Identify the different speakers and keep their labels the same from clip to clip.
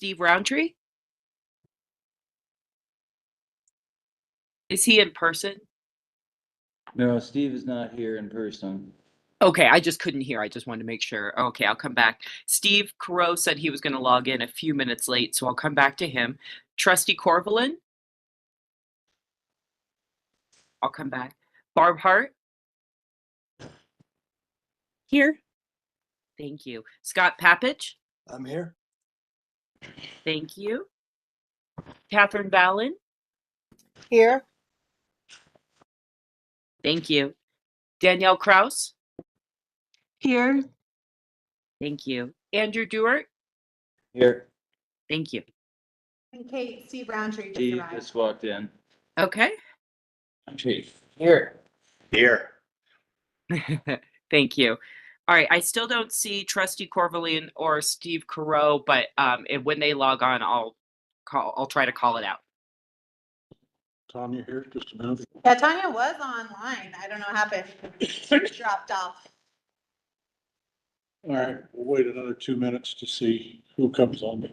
Speaker 1: Steve Roundtree? Is he in person?
Speaker 2: No, Steve is not here in person.
Speaker 1: Okay, I just couldn't hear. I just wanted to make sure. Okay, I'll come back. Steve Carreau said he was going to log in a few minutes late, so I'll come back to him. Trustee Corvalin? I'll come back. Barb Hart?
Speaker 3: Here.
Speaker 1: Thank you. Scott Papich?
Speaker 4: I'm here.
Speaker 1: Thank you. Catherine Vallon?
Speaker 3: Here.
Speaker 1: Thank you. Danielle Kraus?
Speaker 3: Here.
Speaker 1: Thank you. Andrew Dewart?
Speaker 2: Here.
Speaker 1: Thank you.
Speaker 5: And Kate, Steve Roundtree just
Speaker 2: Steve
Speaker 5: arrived.
Speaker 2: just walked in.
Speaker 1: Okay.
Speaker 2: I'm Chief. Here.
Speaker 4: Here.
Speaker 1: Thank you. All right, I still don't see Trustee Corvalin or Steve Carreau, but when they log on, I'll try to call it out.
Speaker 6: Tanya here, just a minute.
Speaker 5: Yeah, Tanya was online. I don't know what happened. She dropped off.
Speaker 6: All right, we'll wait another 2 minutes to see who comes on.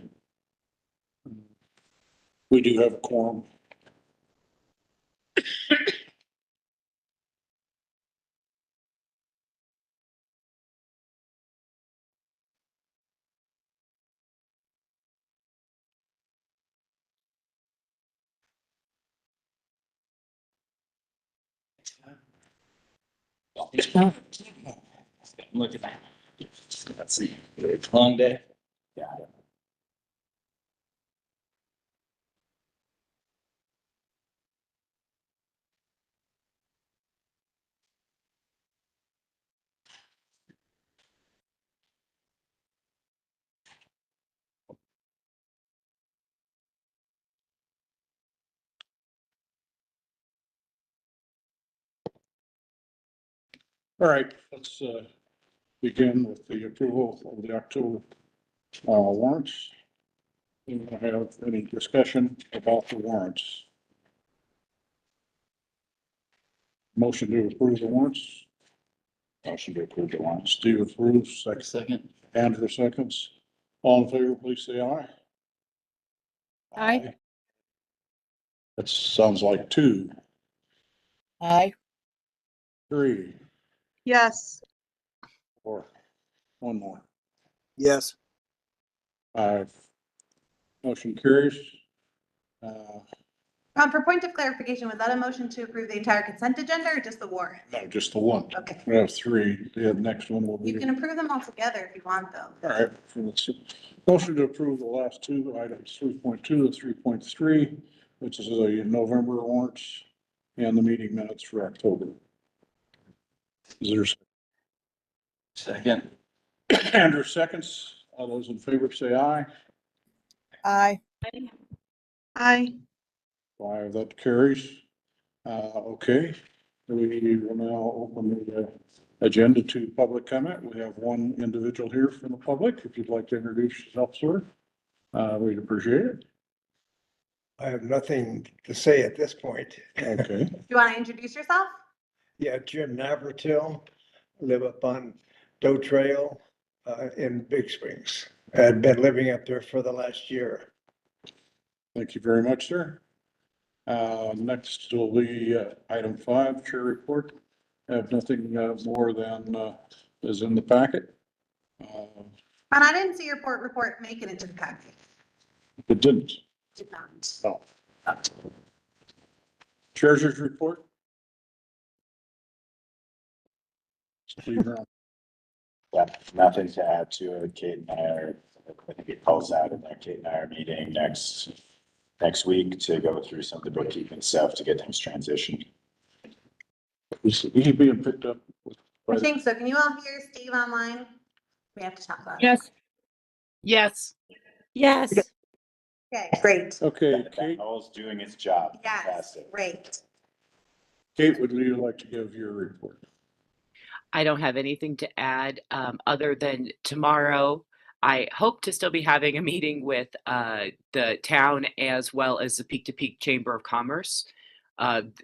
Speaker 6: We do have a quorum.
Speaker 2: Look at that. Let's see. Long day. Yeah.
Speaker 6: All right, let's begin with the approval of the October warrants. Do you have any discussion about the warrants? Motion to approve the warrants.
Speaker 2: Motion to approve the warrants.
Speaker 6: Steve approves, second.
Speaker 2: Second.
Speaker 6: Andrew seconds. All in favor, please say aye.
Speaker 3: Aye.
Speaker 6: That sounds like 2,
Speaker 3: Aye.
Speaker 6: 3,
Speaker 3: Yes.
Speaker 6: 4, 1 more.
Speaker 4: Yes.
Speaker 6: 5. Motion carries.
Speaker 5: For point of clarification, was that a motion to approve the entire consent agenda or just the warrant?
Speaker 6: No, just the one.
Speaker 5: Okay.
Speaker 6: We have 3. The next one will be.
Speaker 5: You can approve them all together if you want, though.
Speaker 6: All right, so let's see. Motion to approve the last 2 items, 3.2 and 3.3, which is the November warrants and the meeting minutes for October. Is there?
Speaker 2: Second.
Speaker 6: Andrew seconds. All those in favor say aye.
Speaker 3: Aye. Aye.
Speaker 6: 5, that carries. Okay, we will now open the agenda to public comment. We have 1 individual here from the public. If you'd like to introduce yourself, sir, we'd appreciate it.
Speaker 4: I have nothing to say at this point.
Speaker 6: Okay,
Speaker 5: Do you want to introduce yourself?
Speaker 4: Yeah, Jim Navratil, live up on Doe Trail in Big Springs. I've been living up there for the last year.
Speaker 6: thank you very much, sir. Next will be item 5, chair report. I have nothing more than is in the packet.
Speaker 5: And I didn't see your report make it into the packet.
Speaker 6: It didn't.
Speaker 5: Did not.
Speaker 6: Oh. Treasurer's report. Steve Brown.
Speaker 7: Yeah, nothing to add to it. Kate and I are, I think it calls out in there, Kate and I are meeting next week to go through some of the bookkeeping stuff to get things transitioned.
Speaker 6: Is he being picked up?
Speaker 5: I think so. Can you all hear Steve online? We have to talk about it.
Speaker 3: Yes.
Speaker 1: Yes.
Speaker 3: Yes.
Speaker 5: Okay, great.
Speaker 6: Okay,
Speaker 7: That
Speaker 6: Kate,
Speaker 7: all's doing its job.
Speaker 5: Yes,
Speaker 7: Fantastic.
Speaker 5: great.
Speaker 6: Kate, would you like to give your report?
Speaker 1: I don't have anything to add other than tomorrow. I hope to still be having a meeting with the town as well as the Peak to Peak Chamber of Commerce.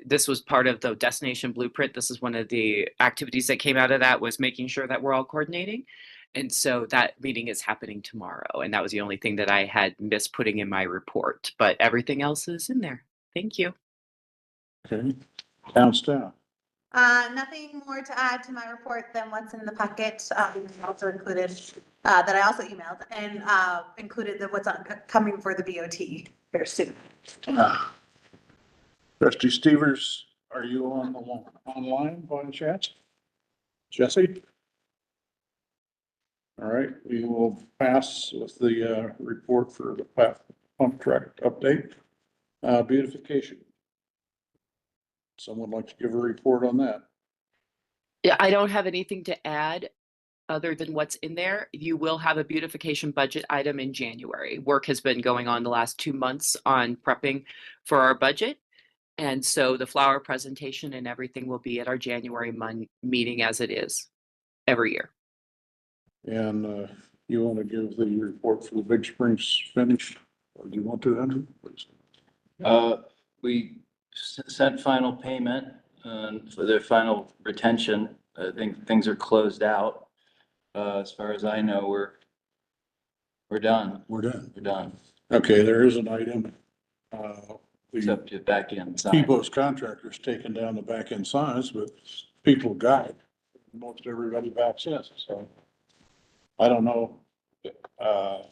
Speaker 1: This was part of the Destination Blueprint. This is one of the activities that came out of that, was making sure that we're all coordinating. And so that meeting is happening tomorrow. And that was the only thing that I had missed putting in my report, but everything else is in there. Thank you.
Speaker 6: Okay, town staff.
Speaker 5: Nothing more to add to my report than what's in the packet. Also included, that I also emailed and, included what's coming for the BOT here soon.
Speaker 6: Trustee Stevers, are you on the online by chance? Jesse? All right, we will pass with the report for the pump track update. Beautification. Someone like to give a report on that?
Speaker 1: Yeah, I don't have anything to add other than what's in there. You will have a beautification budget item in January. Work has been going on the last 2 months on prepping for our budget. And so the flower presentation and everything will be at our January meeting as it is every year.
Speaker 6: And you want to give the report for the Big Springs finish? Or do you want to, Andrew? Please.
Speaker 2: We sent final payment, for their final retention. I think things are closed out. As far as I know, we're done.
Speaker 6: We're done.
Speaker 2: We're done.
Speaker 6: Okay, there is an item.
Speaker 2: Except to back in.
Speaker 6: T-Bo's contractor's taken down the back end signs, but people got it. Most everybody backs in, so. I don't know. I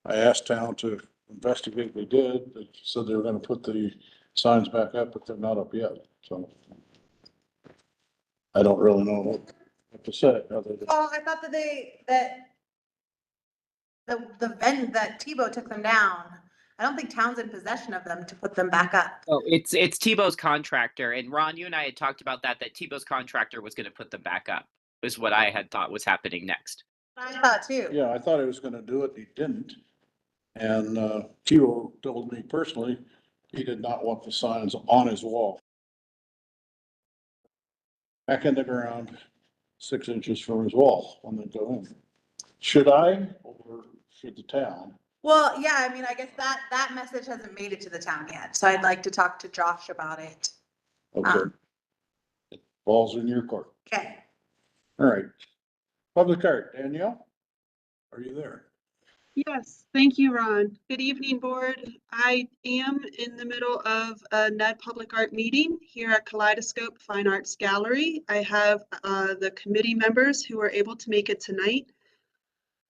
Speaker 6: asked town to investigate, they did. They said they were gonna put the signs back up, but they're not up yet, so. I don't really know what to say, other than,
Speaker 5: Oh, I thought that that Tebow took them down. I don't think town's in possession of them to put them back up.
Speaker 1: Oh, it's Tebow's contractor. And Ron, you and I had talked about that Tebow's contractor was going to put them back up, is what I had thought was happening next.
Speaker 5: I thought too.
Speaker 6: yeah, I thought he was gonna do it, he didn't. And T-Bo told me personally, he did not want the signs on his wall. Back in the ground, 6 inches from his wall when they go in. Should I, or should the town?
Speaker 5: Well, yeah, I mean, I guess that message hasn't made it to the town yet, so I'd like to talk to Josh about it.
Speaker 6: Okay. Ball's in your court.
Speaker 5: Okay.
Speaker 6: All right. Public art, Danielle? Are you there?
Speaker 8: Yes, thank you, Ron. Good evening, board. I am in the middle of a NED Public Art meeting here at Kaleidoscope Fine Arts Gallery. I have the committee members who are able to make it tonight.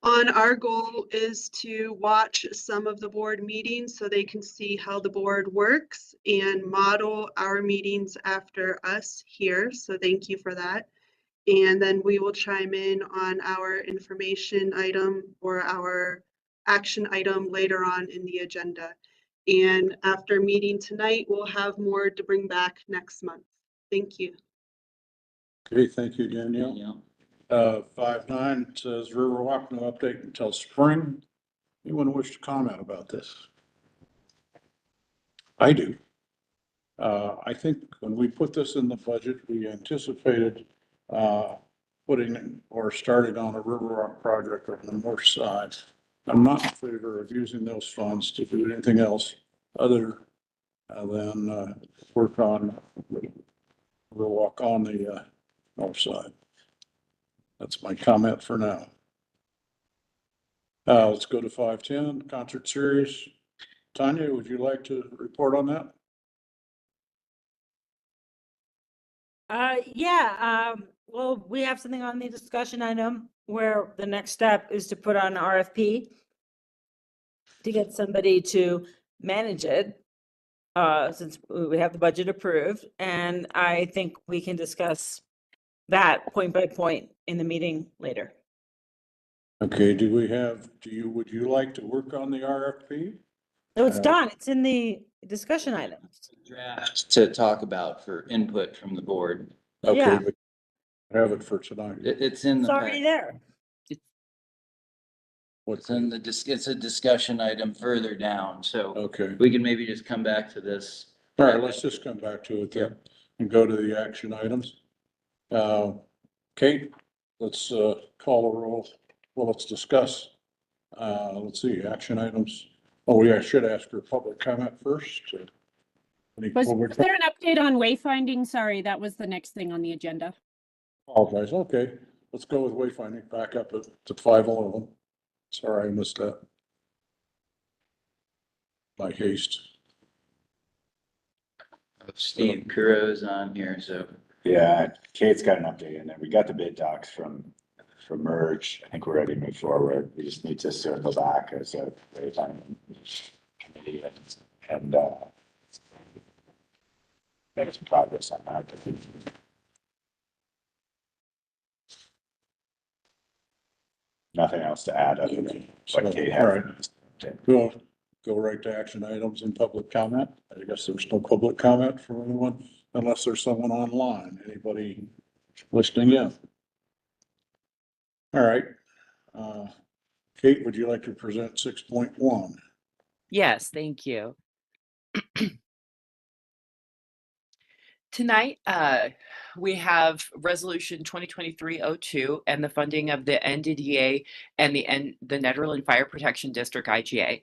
Speaker 8: Our goal is to watch some of the board meetings so they can see how the board works and model our meetings after us here. So thank you for that. And then we will chime in on our information item or our action item later on in the agenda. And after meeting tonight, we'll have more to bring back next month. Thank you.
Speaker 6: Okay, thank you, Danielle. 5.9 says Riverwalk, no update until spring. Anyone wish to comment about this? I do. I think when we put this in the budget, we anticipated putting or starting on a Riverwalk project on the north side. I'm not in favor of using those funds to do anything else other than work on Riverwalk on the north side. That's my comment for now. Let's go to 5.10, concert series. Tanya, would you like to report on that?
Speaker 3: Well, we have something on the discussion item where the next step is to put on an RFP to get somebody to manage it, since we have the budget approved. And I think we can discuss that point by point in the meeting later.
Speaker 6: Okay, would you like to work on the RFP?
Speaker 3: No, it's done. It's in the discussion items.
Speaker 2: Draft to talk about for input from the board.
Speaker 6: Okay,
Speaker 3: Yeah.
Speaker 6: but have it for tonight.
Speaker 2: It's in
Speaker 3: It's
Speaker 2: the,
Speaker 3: already there.
Speaker 6: What's
Speaker 2: it's a discussion item further down, so
Speaker 6: Okay,
Speaker 2: we can maybe just come back to this.
Speaker 6: all right, let's just come back to it then and go to the action items. Kate, let's call a roll. Well, let's discuss. Let's see, action items. Oh, yeah, I should ask for public comment first.
Speaker 9: Was there an update on wayfinding? Sorry, that was the next thing on the agenda.
Speaker 6: Apologize. Okay. let's go with wayfinding back up to 511. Sorry, I missed that. My haste.
Speaker 2: Steve Kuro's on here, so.
Speaker 7: Yeah, Kate's got an update in there. We got the bid docs from Merge. I think we're ready to move forward. We just need to circle back as a wayfinding committee and make some progress on that. Nothing else to add other than what Kate had.
Speaker 6: All right. We'll go right to action items and public comment. I guess there's no public comment from anyone unless there's someone online. Anybody listening in? All right. Kate, would you like to present 6.1?
Speaker 1: Yes, thank you. Tonight, we have Resolution 2023-02 and the funding of the NDDA and the Nederland Fire Protection District IGA.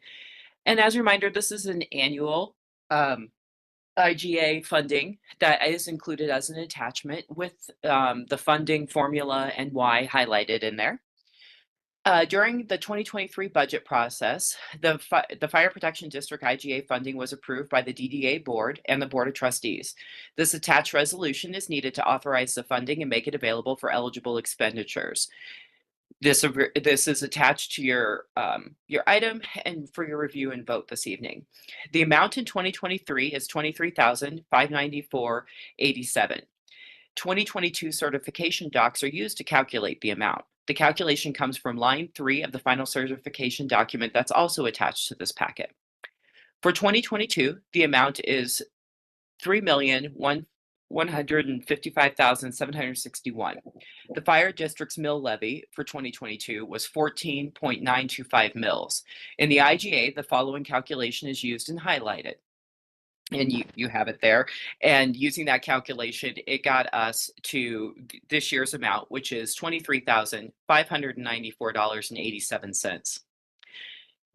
Speaker 1: And as a reminder, this is an annual IGA funding that is included as an attachment with the funding formula and why highlighted in there. During the 2023 budget process, the Fire Protection District IGA funding was approved by the DDA board and the Board of Trustees. This attached resolution is needed to authorize the funding and make it available for eligible expenditures. This is attached to your item and for your review and vote this evening. The amount in 2023 is $23,594.87. 2022 certification docs are used to calculate the amount. The calculation comes from line 3 of the final certification document that's also attached to this packet. For 2022, the amount is $3,155,761. The fire district's mill levy for 2022 was 14.925 mills. In the IGA, the following calculation is used and highlighted. And you have it there. And using that calculation, it got us to this year's amount, which is $23,594.87.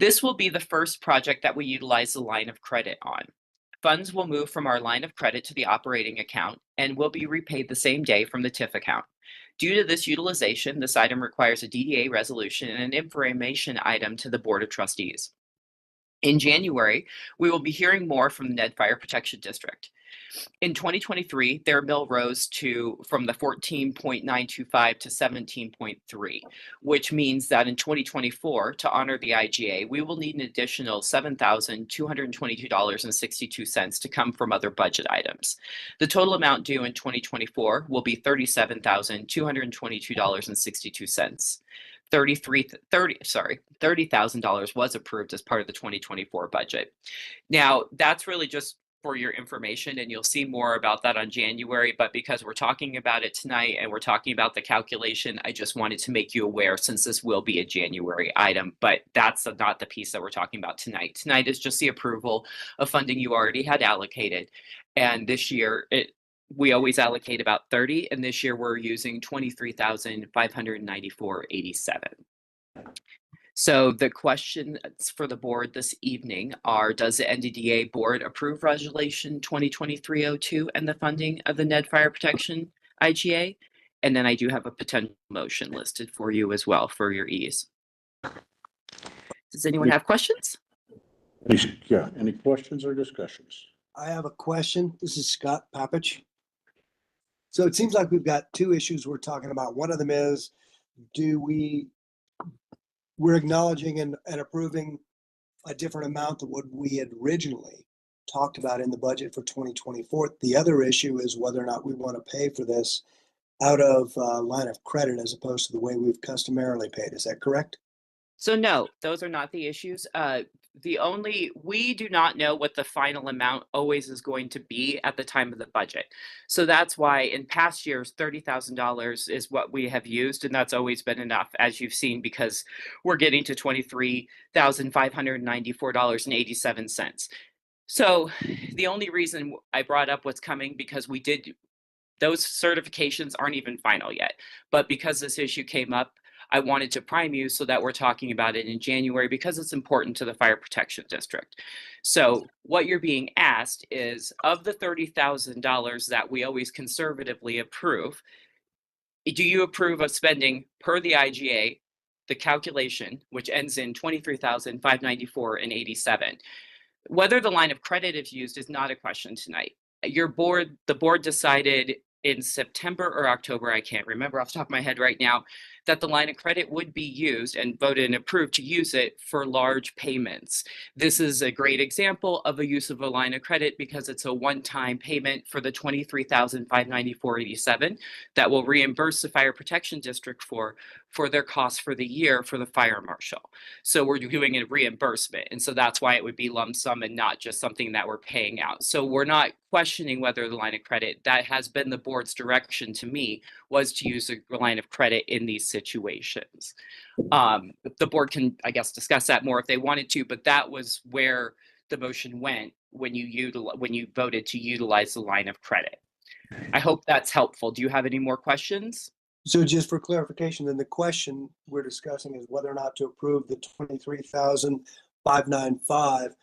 Speaker 1: This will be the first project that we utilize the line of credit on. Funds will move from our line of credit to the operating account and will be repaid the same day from the TIF account. Due to this utilization, this item requires a DDA resolution and an information item to the Board of Trustees. In January, we will be hearing more from the Ned Fire Protection District. In 2023, their mill rose from the 14.925 to 17.3, which means that in 2024, to honor the IGA, we will need an additional $7,222.62 to come from other budget items. The total amount due in 2024 will be $37,222.62. $30,000 was approved as part of the 2024 budget. Now, that's really just for your information, and you'll see more about that on January, but because we're talking about it tonight and we're talking about the calculation, I just wanted to make you aware since this will be a January item, but that's not the piece that we're talking about tonight. Tonight is just the approval of funding you already had allocated, and this year we always allocate about 30, and this year we're using $23,594.87. So the questions for the board this evening are, does the NDDA board approve Resolution 2023-02 and the funding of the Ned Fire Protection IGA? And then I do have a potential motion listed for you as well for your ease. Does anyone have questions?
Speaker 6: Any questions or discussions?
Speaker 10: I have a question. This is Scott Papich. So it seems like we've got two issues we're talking about. One of them is, we're acknowledging and approving a different amount than what we had originally talked about in the budget for 2024. The other issue is whether or not we want to pay for this out of line of credit as opposed to the way we've customarily paid. Is that correct?
Speaker 1: So no, those are not the issues. We do not know what the final amount always is going to be at the time of the budget. So that's why in past years, $30,000 is what we have used. And that's always been enough, as you've seen, because we're getting to $23,594.87. So the only reason I brought up what's coming, because those certifications aren't even final yet. But because this issue came up, I wanted to prime you so that we're talking about it in January because it's important to the Fire Protection District. So what you're being asked is, of the $30,000 that we always conservatively approve, do you approve of spending per the IGA, the calculation, which ends in 23,594.87? Whether the line of credit is used is not a question tonight. The board decided in September or October, I can't remember off the top of my head right now, that the line of credit would be used and voted and approved to use it for large payments. This is a great example of a use of a line of credit because it's a one-time payment for the 23,594.87 that will reimburse the Fire Protection District for their costs for the year for the fire marshal. So we're doing a reimbursement. And so that's why it would be lump sum and not just something that we're paying out. So we're not questioning whether the line of credit, that has been the board's direction to me, was to use a line of credit in these situations. The board can, I guess, discuss that more if they wanted to, but that was where the motion went when you voted to utilize the line of credit. I hope that's helpful. Do you have any more questions?
Speaker 10: So just for clarification, then the question we're discussing is whether or not to approve the 23,595.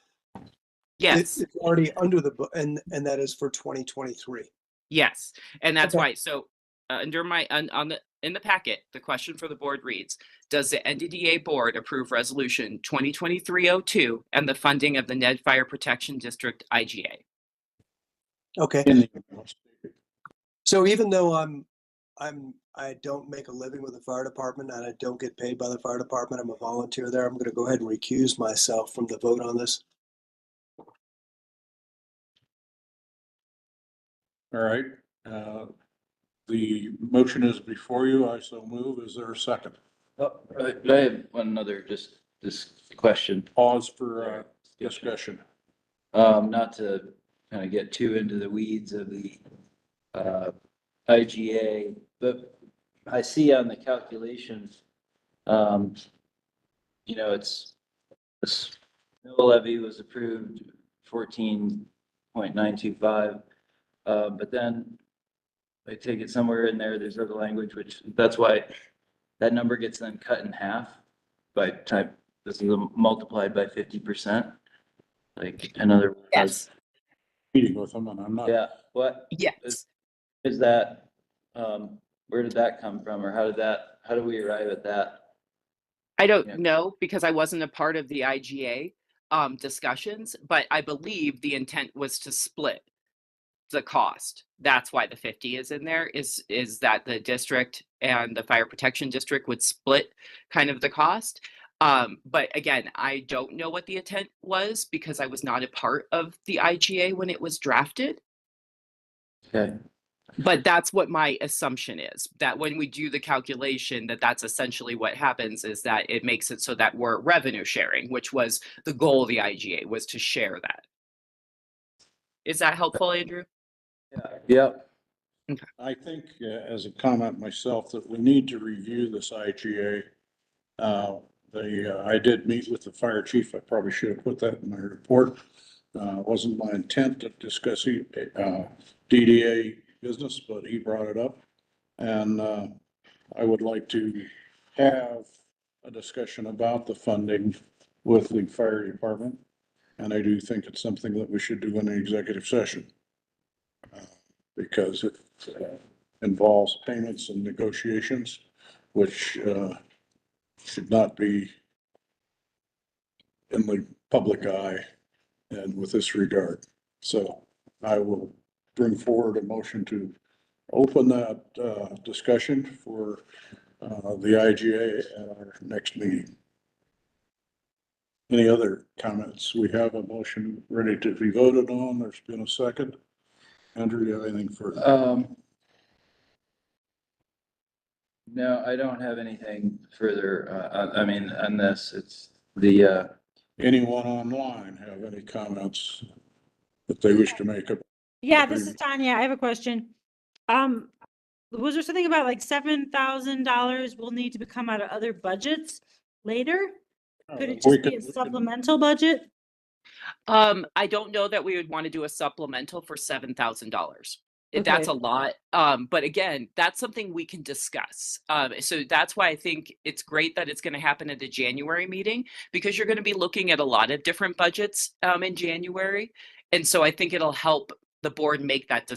Speaker 1: Yes.
Speaker 10: It's already under the, and that is for 2023.
Speaker 1: Yes, and that's
Speaker 10: Okay.
Speaker 1: why. So under in the packet, the question for the board reads: does the NDDA board approve resolution 2023-02 and the funding of the Ned Fire Protection District IGA?
Speaker 10: Okay.
Speaker 6: In the,
Speaker 10: So even though I don't make a living with the fire department and I don't get paid by the fire department, I'm a volunteer there, I'm going to go ahead and recuse myself from the vote on this.
Speaker 6: all right, the motion is before you. I so move. Is there a second?
Speaker 2: Oh, I have one other just this question.
Speaker 6: Pause for discussion.
Speaker 2: Not to kind of get too into the weeds of the IGA, but I see on the calculations, it's this mill levy was approved 14.925, but then I take it somewhere in there, there's other language, which that's why that number gets then cut in half by type, this is multiplied by 50%. Like another.
Speaker 1: Yes.
Speaker 6: Meeting with them, and I'm not.
Speaker 2: Yeah, what
Speaker 1: Yes.
Speaker 2: is that? Where did that come from, or how do we arrive at that?
Speaker 1: I don't
Speaker 2: Yeah.
Speaker 1: know because I wasn't a part of the IGA discussions, but I believe the intent was to split the cost. That's why the 50 is in there, is that the district and the fire protection district would split kind of the cost. But again, I don't know what the intent was because I was not a part of the IGA when it was drafted.
Speaker 2: Okay.
Speaker 1: But that's what my assumption is, that when we do the calculation, that's essentially what happens, is that it makes it so that we're revenue sharing, which was the goal of the IGA, was to share that. Is that helpful, Andrew?
Speaker 2: Yep.
Speaker 6: I think, as a comment myself, that we need to review this IGA. I did meet with the fire chief. I probably should have put that in my report. Wasn't my intent to discuss DDA business, but he brought it up. And I would like to have a discussion about the funding with the fire department. And I do think it's something that we should do in an executive session. Because it involves payments and negotiations, which should not be in the public eye and with this regard. So I will bring forward a motion to open that discussion for the IGA at our next meeting. Any other comments? We have a motion ready to be voted on. There's been a second. Andrew, do you have anything further?
Speaker 2: No, I don't have anything further. On this, it's the,
Speaker 6: Anyone online have any comments that they wish to make?
Speaker 3: Yeah, this is Tanya. I have a question. Was there something about like $7,000 will need to come out of other budgets later? Could it just be a supplemental budget?
Speaker 1: I don't know that we would want to do a supplemental for $7,000. That's a lot. But again, that's something we can discuss. So that's why I think it's great that it's going to happen at the January meeting, because you're going to be looking at a lot of different budgets in January. And so I think it'll help the board make that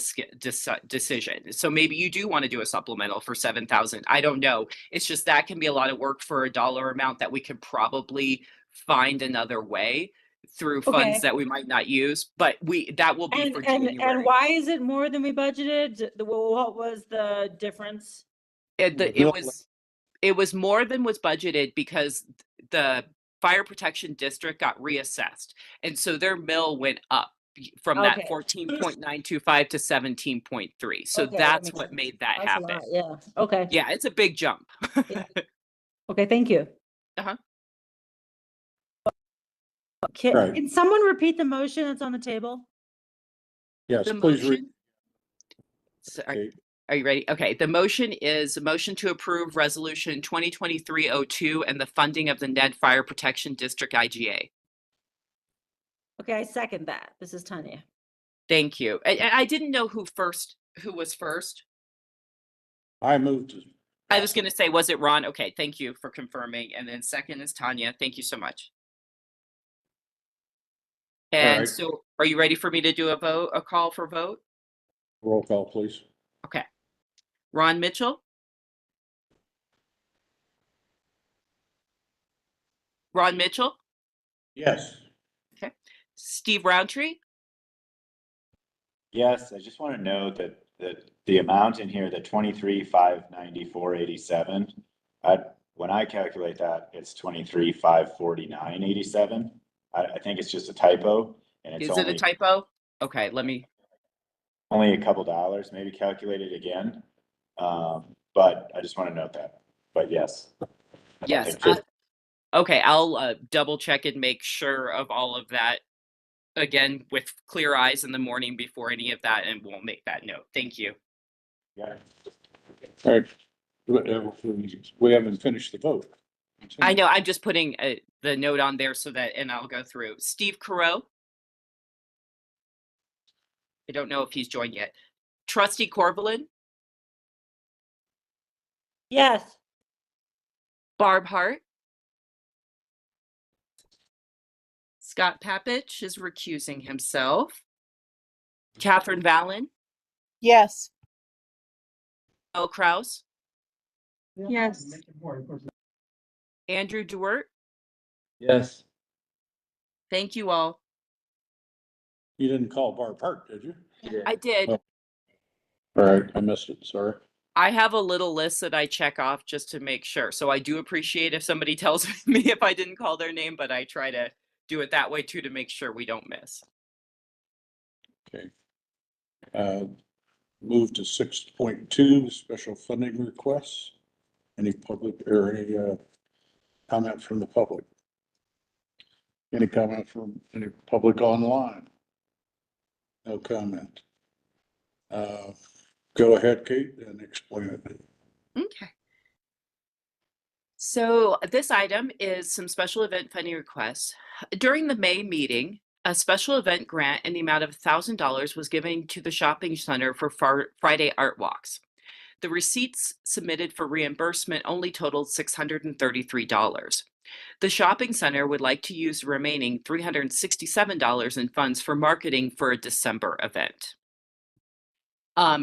Speaker 1: decision. So maybe you do want to do a supplemental for 7,000. I don't know. It's just that can be a lot of work for a dollar amount that we could probably find another way through funds
Speaker 3: Okay.
Speaker 1: that we might not use, but that will be for January.
Speaker 3: And why is it more than we budgeted? What was the difference?
Speaker 1: It was more than was budgeted because the fire protection district got reassessed. And so their mill went up from that
Speaker 3: Okay.
Speaker 1: 14.925 to 17.3. So
Speaker 3: Okay, that
Speaker 1: that's
Speaker 3: makes
Speaker 1: what
Speaker 3: sense.
Speaker 1: made that
Speaker 3: That's a
Speaker 1: happen.
Speaker 3: lot, yeah, okay.
Speaker 1: Yeah, it's a big jump.
Speaker 3: Yeah. Okay, thank you.
Speaker 1: Uh-huh.
Speaker 6: Right.
Speaker 3: Can someone repeat the motion that's on the table?
Speaker 6: Yes,
Speaker 1: The
Speaker 6: please read.
Speaker 1: motion. So,
Speaker 6: Kate.
Speaker 1: are you ready? Okay, the motion is a motion to approve resolution 2023-02 and the funding of the Ned Fire Protection District IGA.
Speaker 3: Okay, I second that. This is Tanya.
Speaker 1: Thank you. I didn't know who was first.
Speaker 6: I moved.
Speaker 1: I was going to say, was it Ron? Okay, thank you for confirming. And then second is Tanya. Thank you so much. And
Speaker 6: right.
Speaker 1: so are you ready for me to do a call for vote?
Speaker 6: Roll call, please.
Speaker 1: Okay. Ron Mitchell? Ron Mitchell?
Speaker 6: Yes.
Speaker 1: Okay. Steve Roundtree?
Speaker 7: Yes, I just want to note that the amount in here, the 23,594.87, when I calculate that, it's 23,549.87. I think it's just a typo, and it's
Speaker 1: Is it a typo? Okay, let me.
Speaker 7: only a couple dollars, maybe calculate it again. But I just want to note that, but yes.
Speaker 1: Yes.
Speaker 7: Okay.
Speaker 1: Okay, I'll double check and make sure of all of that again with clear eyes in the morning before any of that, and we'll make that note. Thank you.
Speaker 7: Yeah.
Speaker 6: All right. We haven't finished the vote.
Speaker 1: I know, I'm just putting the note on there so that, and I'll go through. Steve Carreau? I don't know if he's joined yet. Trustee Corvalin?
Speaker 3: Yes.
Speaker 1: Barb Hart? Scott Papich is recusing himself. Catherine Vallon?
Speaker 9: Yes.
Speaker 1: Elle Kraus?
Speaker 9: Yes.
Speaker 1: Andrew DeWert?
Speaker 2: Yes.
Speaker 1: Thank you all.
Speaker 6: You didn't call Barb Hart, did you?
Speaker 1: I did.
Speaker 6: Oh. All right, I missed it, sorry.
Speaker 1: I have a little list that I check off just to make sure. So I do appreciate if somebody tells me if I didn't call their name, but I try to do it that way too to make sure we don't miss.
Speaker 6: Okay. Move to 6.2, special funding requests. Any public or any comment from the public? Any comment from any public online? No comment. Go ahead, Kate, and explain it.
Speaker 1: Okay. So this item is some special event funding requests. During the May meeting, a special event grant in the amount of $1,000 was given to the shopping center for Friday art walks. The receipts submitted for reimbursement only totaled $633. The shopping center would like to use the remaining $367 in funds for marketing for a December event.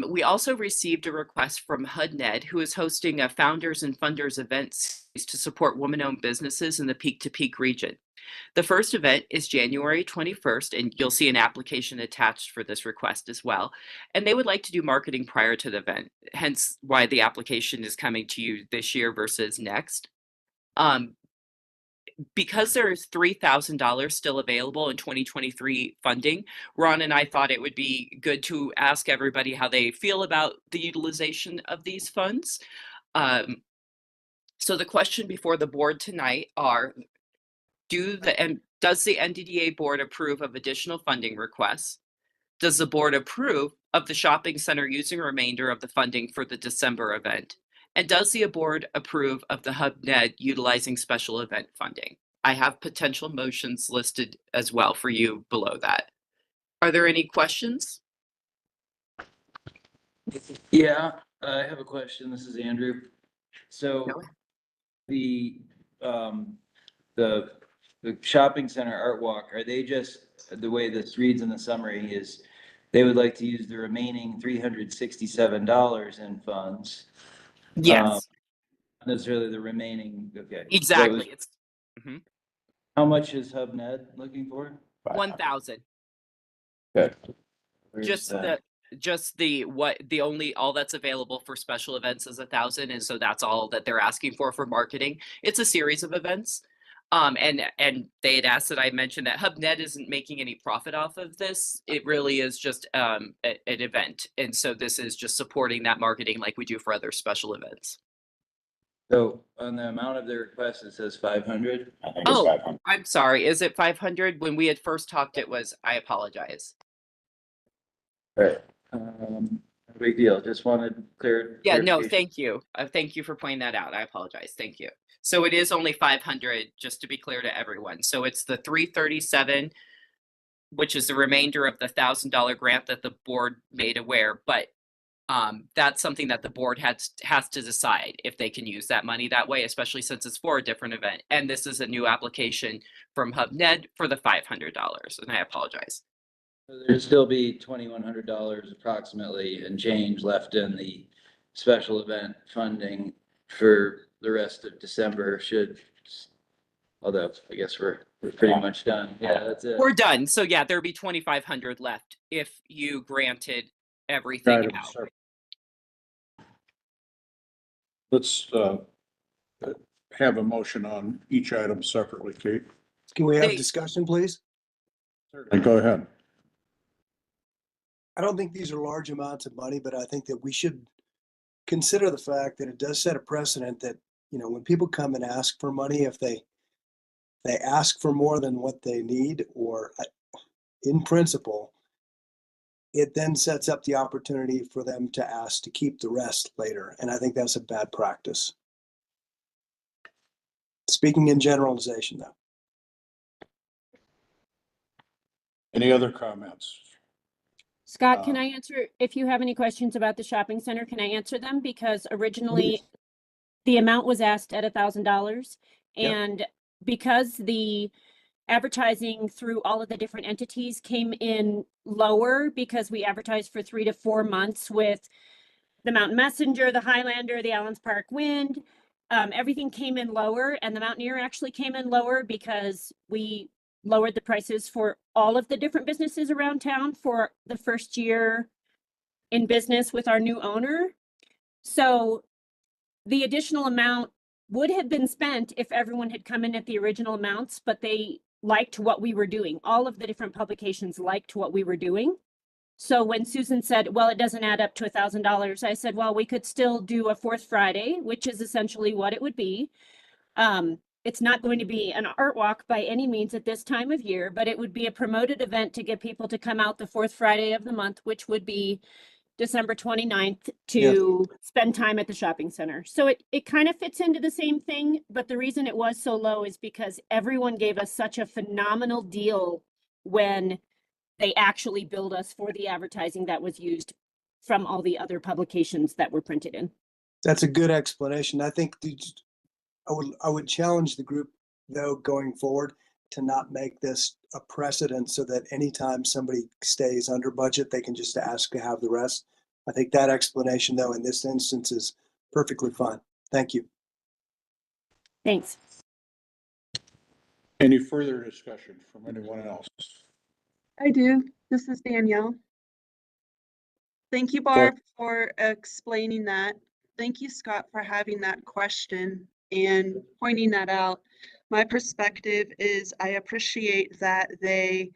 Speaker 1: We also received a request from HUD-NED, who is hosting a Founders and Funders event to support woman-owned businesses in the Peak-to-Peak region. The first event is January 21st, and you'll see an application attached for this request as well. And they would like to do marketing prior to the event, hence why the application is coming to you this year versus next. Because there is $3,000 still available in 2023 funding, Ron and I thought it would be good to ask everybody how they feel about the utilization of these funds. So the question before the board tonight are, does the NDDA board approve of additional funding requests? Does the board approve of the shopping center using remainder of the funding for the December event? And does the board approve of the HUD-NED utilizing special event funding? I have potential motions listed as well for you below that. Are there any questions?
Speaker 2: Yeah, I have a question. This is Andrew. So the shopping center art walk, are they just, the way this reads in the summary is they would like to use the remaining $367 in funds.
Speaker 1: Yes,
Speaker 2: Not necessarily the remaining, okay. That was,
Speaker 1: exactly. It's mhm.
Speaker 2: how much is HubNet looking for?
Speaker 1: 1,000.
Speaker 2: Okay. Where's
Speaker 1: Just
Speaker 2: that?
Speaker 1: the only all that's available for special events is 1,000, and so that's all that they're asking for marketing. It's a series of events. And they had asked that I mention that HubNet isn't making any profit off of this. It really is just an event. And so this is just supporting that marketing like we do for other special events.
Speaker 2: So on the amount of the request, it says 500.
Speaker 7: I think it's
Speaker 1: Oh,
Speaker 7: 500.
Speaker 1: I'm sorry. Is it 500? When we had first talked, it was, I apologize.
Speaker 2: Right. No big deal. Just wanted clear.
Speaker 1: Yeah, no,
Speaker 2: clarification.
Speaker 1: thank you. Thank you for pointing that out. I apologize. Thank you. So it is only 500, just to be clear to everyone. So it's the 337, which is the remainder of the $1,000 grant that the board made aware. But that's something that the board has to decide if they can use that money that way, especially since it's for a different event. And this is a new application from HubNet for the $500. And I apologize.
Speaker 2: There'd still be $2,100 approximately and change left in the special event funding for the rest of December although I guess we're pretty much done. Yeah, that's it.
Speaker 1: We're done. So yeah, there'd be 2,500 left if you granted everything
Speaker 6: Items
Speaker 1: out.
Speaker 6: separate. Let's have a motion on each item separately, Kate.
Speaker 10: Can we have
Speaker 1: They-
Speaker 10: discussion, please?
Speaker 6: Certainly. Go ahead.
Speaker 10: I don't think these are large amounts of money, but I think that we should consider the fact that it does set a precedent that, you know, when people come and ask for money, if they ask for more than what they need, or in principle, it then sets up the opportunity for them to ask to keep the rest later. And I think that's a bad practice. Speaking in generalization, though.
Speaker 6: Any other comments?
Speaker 9: Scott, can I answer, if you have any questions about the shopping center, can I answer them? Because originally the amount was asked at $1,000.
Speaker 10: Yep.
Speaker 9: And because the advertising through all of the different entities came in lower, because we advertised for 3 to 4 months with the Mountain Messenger, the Highlander, the Allens Park Wind, everything came in lower, and the Mountaineer actually came in lower because we lowered the prices for all of the different businesses around town for the first year in business with our new owner. So the additional amount would have been spent if everyone had come in at the original amounts, but they liked what we were doing. All of the different publications liked what we were doing. So when Susan said, well, it doesn't add up to $1,000, I said, well, we could still do a fourth Friday, which is essentially what it would be. It's not going to be an art walk by any means at this time of year, but it would be a promoted event to get people to come out the fourth Friday of the month, which would be December 29th, to spend time at the shopping center. So it kind of fits into the same thing, but the reason it was so low is because everyone gave us such a phenomenal deal when they actually billed us for the advertising that was used from all the other publications that were printed in.
Speaker 10: That's a good explanation. I think I would challenge the group, though, going forward, to not make this a precedent so that anytime somebody stays under budget, they can just ask to have the rest. I think that explanation, though, in this instance is perfectly fine. Thank you.
Speaker 9: Thanks.
Speaker 6: Any further discussion from anyone else?
Speaker 8: I do. This is Danielle. Thank you, Barb, for explaining that. Thank you, Scott, for having that question and pointing that out. My perspective is I appreciate that they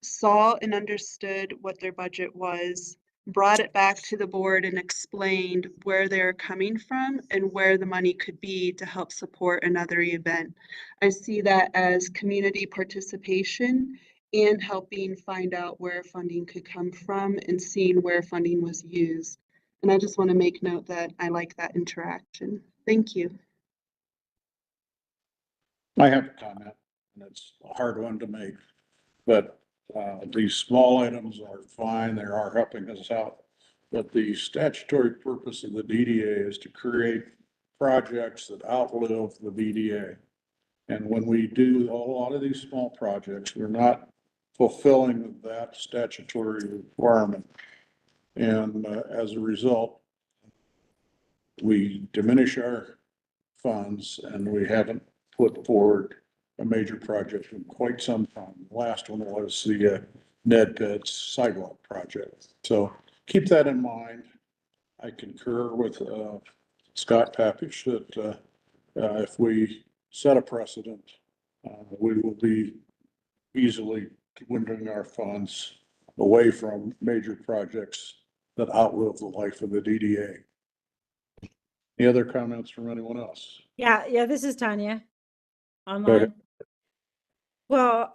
Speaker 8: saw and understood what their budget was, brought it back to the board and explained where they're coming from and where the money could be to help support another event. I see that as community participation and helping find out where funding could come from and seeing where funding was used. And I just want to make note that I like that interaction. Thank you.
Speaker 6: I have a comment, and it's a hard one to make, but these small items are fine. They are helping us out. But the statutory purpose of the DDA is to create projects that outlive the DDA. And when we do a lot of these small projects, we're not fulfilling that statutory requirement. And as a result, we diminish our funds and we haven't put forward a major project in quite some time. The last one was the NEDPED's sidewalk project. So keep that in mind. I concur with Scott Papish that if we set a precedent, we will be easily dwindling our funds away from major projects that outlive the life of the DDA. Any other comments from anyone else?
Speaker 3: Yeah, this is Tanya.
Speaker 6: Go ahead.
Speaker 3: Online. Well,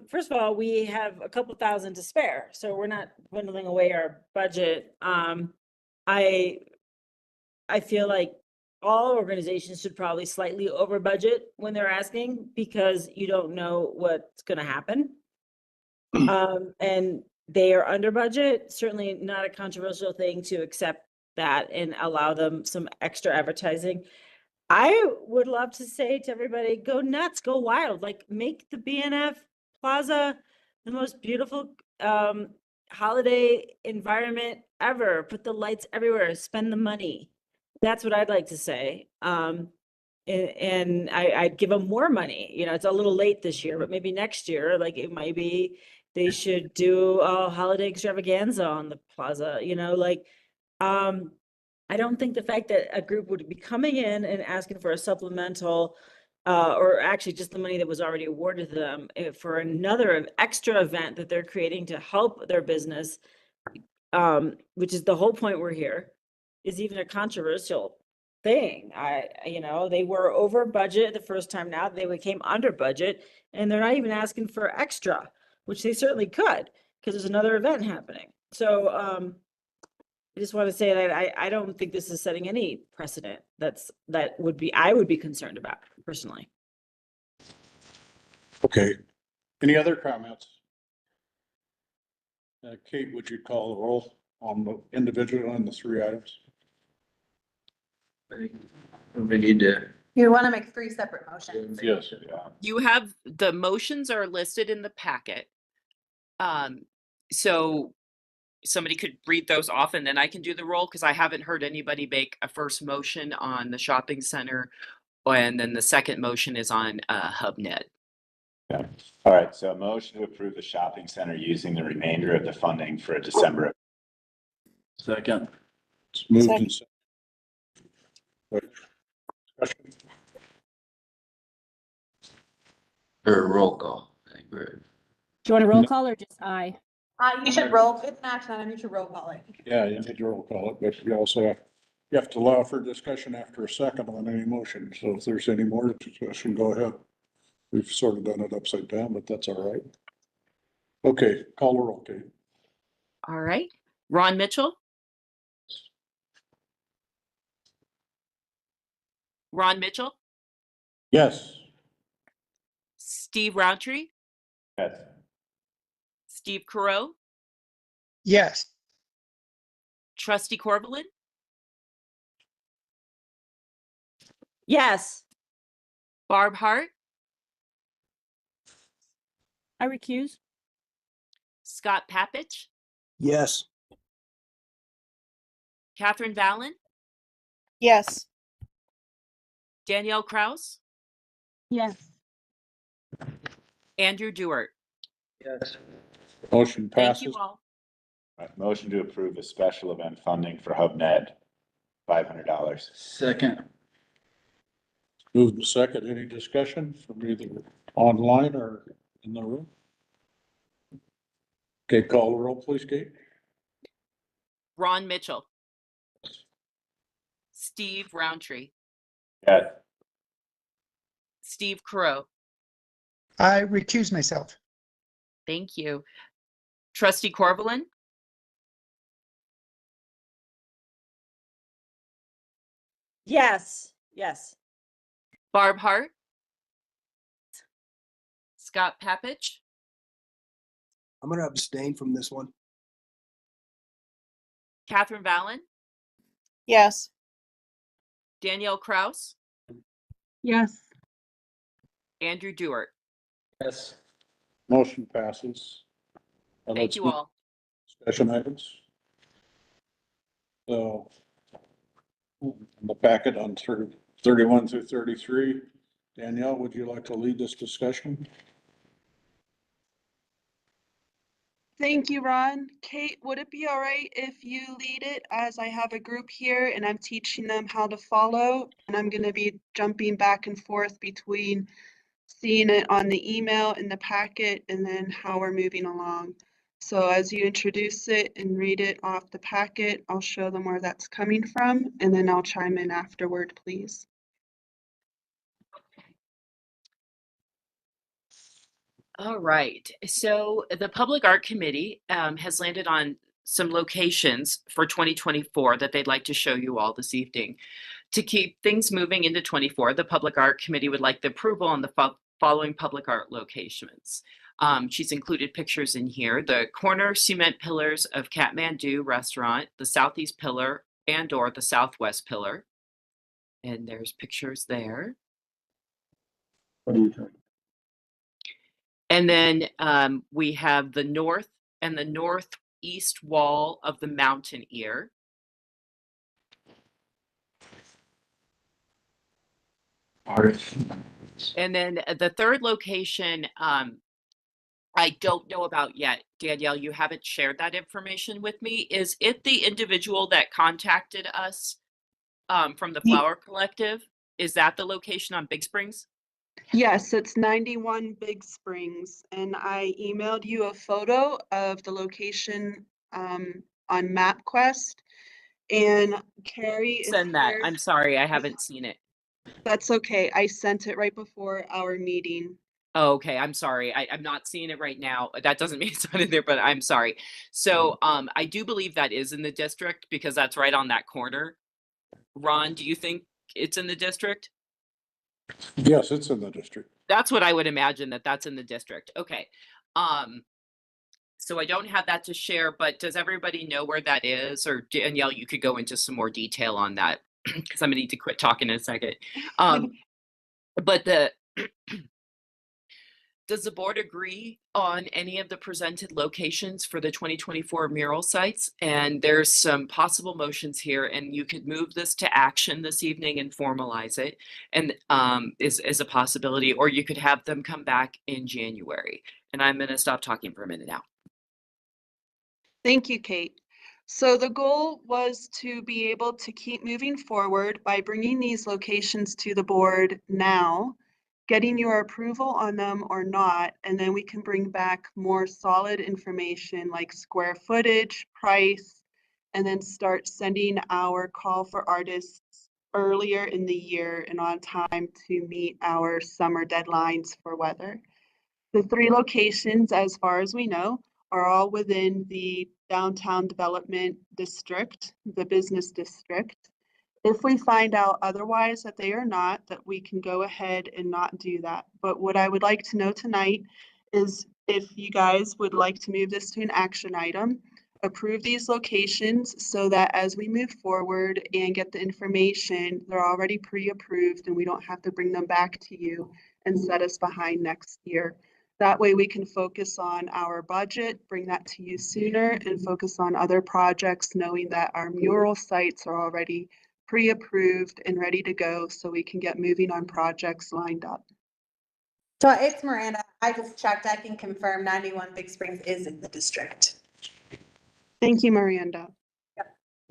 Speaker 3: first of all, we have a couple thousand to spare, so we're not dwindling away our budget. I feel like all organizations should probably slightly over budget when they're asking because you don't know what's gonna happen. And they are under budget, certainly not a controversial thing to accept that and allow them some extra advertising. I would love to say to everybody, go nuts, go wild, like make the BNF Plaza the most beautiful holiday environment ever. Put the lights everywhere, spend the money. That's what I'd like to say. And I'd give them more money. You know, it's a little late this year, but maybe next year, like it might be, they should do a holiday extravaganza on the plaza, you know, like, I don't think the fact that a group would be coming in and asking for a supplemental, or actually just the money that was already awarded to them for another extra event that they're creating to help their business, which is the whole point we're here, is even a controversial thing. You know, they were over budget the first time. Now they became under budget and they're not even asking for extra, which they certainly could because there's another event happening. So, I just want to say that I don't think this is setting any precedent I would be concerned about personally.
Speaker 6: Okay. Any other comments? Kate, would you call the roll on the individual and the three items?
Speaker 2: We need to.
Speaker 5: You want to make 3 separate motions.
Speaker 6: Yes.
Speaker 7: Yeah.
Speaker 1: You have, the motions are listed in the packet. So somebody could read those off and then I can do the roll because I haven't heard anybody make a first motion on the shopping center. And then the second motion is on HubNet.
Speaker 7: Yeah. All right. So a motion to approve the shopping center using the remainder of the funding for a December.
Speaker 2: Second.
Speaker 6: It's moved and seconded. Discussion?
Speaker 2: Or roll call. I think we're.
Speaker 9: Do you want a roll call or just aye?
Speaker 5: You should roll, it's an action item, you should roll call it.
Speaker 6: Yeah, you need to roll call it, but you also you have to allow for discussion after a second on any motion. So if there's any more discussion, go ahead. We've sort of done it upside down, but that's all right. Okay, call the roll, Kate.
Speaker 1: All right. Ron Mitchell. Ron Mitchell.
Speaker 6: Yes.
Speaker 1: Steve Roundtree.
Speaker 7: Yes.
Speaker 1: Steve Carreau.
Speaker 10: Yes.
Speaker 1: Trustee Corvallin.
Speaker 3: Yes.
Speaker 1: Barb Hart.
Speaker 9: I recuse.
Speaker 1: Scott Papich.
Speaker 10: Yes.
Speaker 1: Catherine Vallon.
Speaker 8: Yes.
Speaker 1: Danielle Kraus.
Speaker 9: Yes.
Speaker 1: Andrew Dewart.
Speaker 2: Yes.
Speaker 6: Motion
Speaker 1: Thank
Speaker 6: passes.
Speaker 1: you all.
Speaker 7: All right. Motion to approve the special event funding for HubNet, $500.
Speaker 2: Second.
Speaker 6: Moved and second. Any discussion from either online or in the room? Okay, call the roll, please, Kate.
Speaker 1: Ron Mitchell. Steve Roundtree.
Speaker 7: Yes.
Speaker 1: Steve Carreau.
Speaker 11: I recuse myself.
Speaker 1: Thank you. Trustee Corvallin.
Speaker 3: Yes. Yes.
Speaker 1: Barb Hart. Scott Papich.
Speaker 10: I'm going to abstain from this one.
Speaker 1: Catherine Vallon.
Speaker 8: Yes.
Speaker 1: Danielle Kraus.
Speaker 9: Yes.
Speaker 1: Andrew Dewart.
Speaker 2: Yes.
Speaker 6: Motion passes.
Speaker 1: Thank
Speaker 6: Let's
Speaker 1: you
Speaker 6: move
Speaker 1: all.
Speaker 6: Discussion items. So the packet on through 31 through 33. Danielle, would you like to lead this discussion?
Speaker 8: Thank you, Ron. Kate, would it be all right if you lead it, as I have a group here and I'm teaching them how to follow? And I'm going to be jumping back and forth between seeing it on the email in the packet and then how we're moving along. So as you introduce it and read it off the packet, I'll show them where that's coming from, and then I'll chime in afterward, please.
Speaker 1: All right. So the Public Art Committee has landed on some locations for 2024 that they'd like to show you all this evening. To keep things moving into 24, the Public Art Committee would like the approval on the following public art locations. She's included pictures in here: the corner cement pillars of Kathmandu Restaurant, the southeast pillar and/or the southwest pillar. And there's pictures there.
Speaker 2: What are you talking?
Speaker 1: And then we have the north and the northeast wall of the mountain ear. And then the third location, I don't know about yet. Danielle, you haven't shared that information with me. Is it the individual that contacted us from the Flower Collective? Is that the location on Big Springs?
Speaker 8: Yes, it's 91 Big Springs, and I emailed you a photo of the location on MapQuest. And Carrie is
Speaker 1: Send that.
Speaker 8: here.
Speaker 1: I'm sorry, I haven't seen it.
Speaker 8: That's okay. I sent it right before our meeting.
Speaker 1: Oh, okay, I'm sorry. I'm not seeing it right now. That doesn't mean it's not in there, but I'm sorry. So I do believe that is in the district because that's right on that corner. Ron, do you think it's in the district?
Speaker 6: Yes, it's in the district.
Speaker 1: That's what I would imagine, that that's in the district. Okay. So I don't have that to share, but does everybody know where that is? Or Danielle, you could go into some more detail on that because I'm gonna need to quit talking in a second. But does the board agree on any of the presented locations for the 2024 mural sites? And there's some possible motions here, and you could move this to action this evening and formalize it, and is a possibility, or you could have them come back in January. And I'm going to stop talking for a minute now.
Speaker 8: Thank you, Kate. So the goal was to be able to keep moving forward by bringing these locations to the board now, getting your approval on them or not, and then we can bring back more solid information like square footage, price, and then start sending our call for artists earlier in the year and on time to meet our summer deadlines for weather. The three locations, as far as we know, are all within the Downtown Development District, the business district. If we find out otherwise that they are not, that we can go ahead and not do that. But what I would like to know tonight is if you guys would like to move this to an action item, approve these locations so that as we move forward and get the information, they're already pre-approved and we don't have to bring them back to you and set us behind next year. That way we can focus on our budget, bring that to you sooner, and focus on other projects, knowing that our mural sites are already pre-approved and ready to go so we can get moving on projects lined up.
Speaker 5: So it's Miranda. I just checked. I can confirm 91 Big Springs is in the district.
Speaker 8: Thank you, Miranda.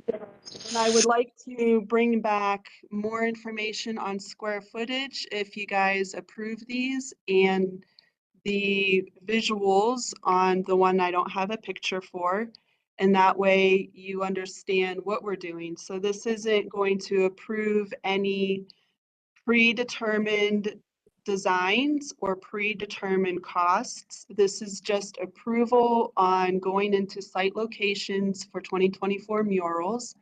Speaker 8: And I would like to bring back more information on square footage if you guys approve these, and the visuals on the one I don't have a picture for. And that way you understand what we're doing. So this isn't going to approve any predetermined designs or predetermined costs. This is just approval on going into site locations for 2024 murals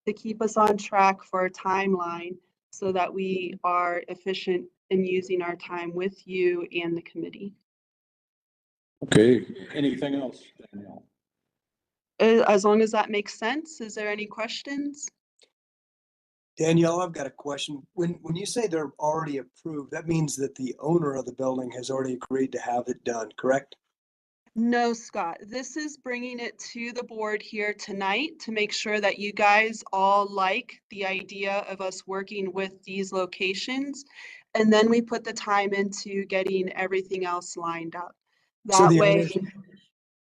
Speaker 8: to keep us on track for a timeline so that we are efficient in using our time with you and the committee.
Speaker 6: Okay, anything else, Danielle?
Speaker 8: As long as that makes sense. Is there any questions?
Speaker 10: Danielle, I've got a question. When you say they're already approved, that means that the owner of the building has already agreed to have it done, correct?
Speaker 8: No, Scott, this is bringing it to the board here tonight to make sure that you guys all like the idea of us working with these locations. And then we put the time into getting everything else lined up.
Speaker 10: So
Speaker 8: That
Speaker 10: the
Speaker 8: way,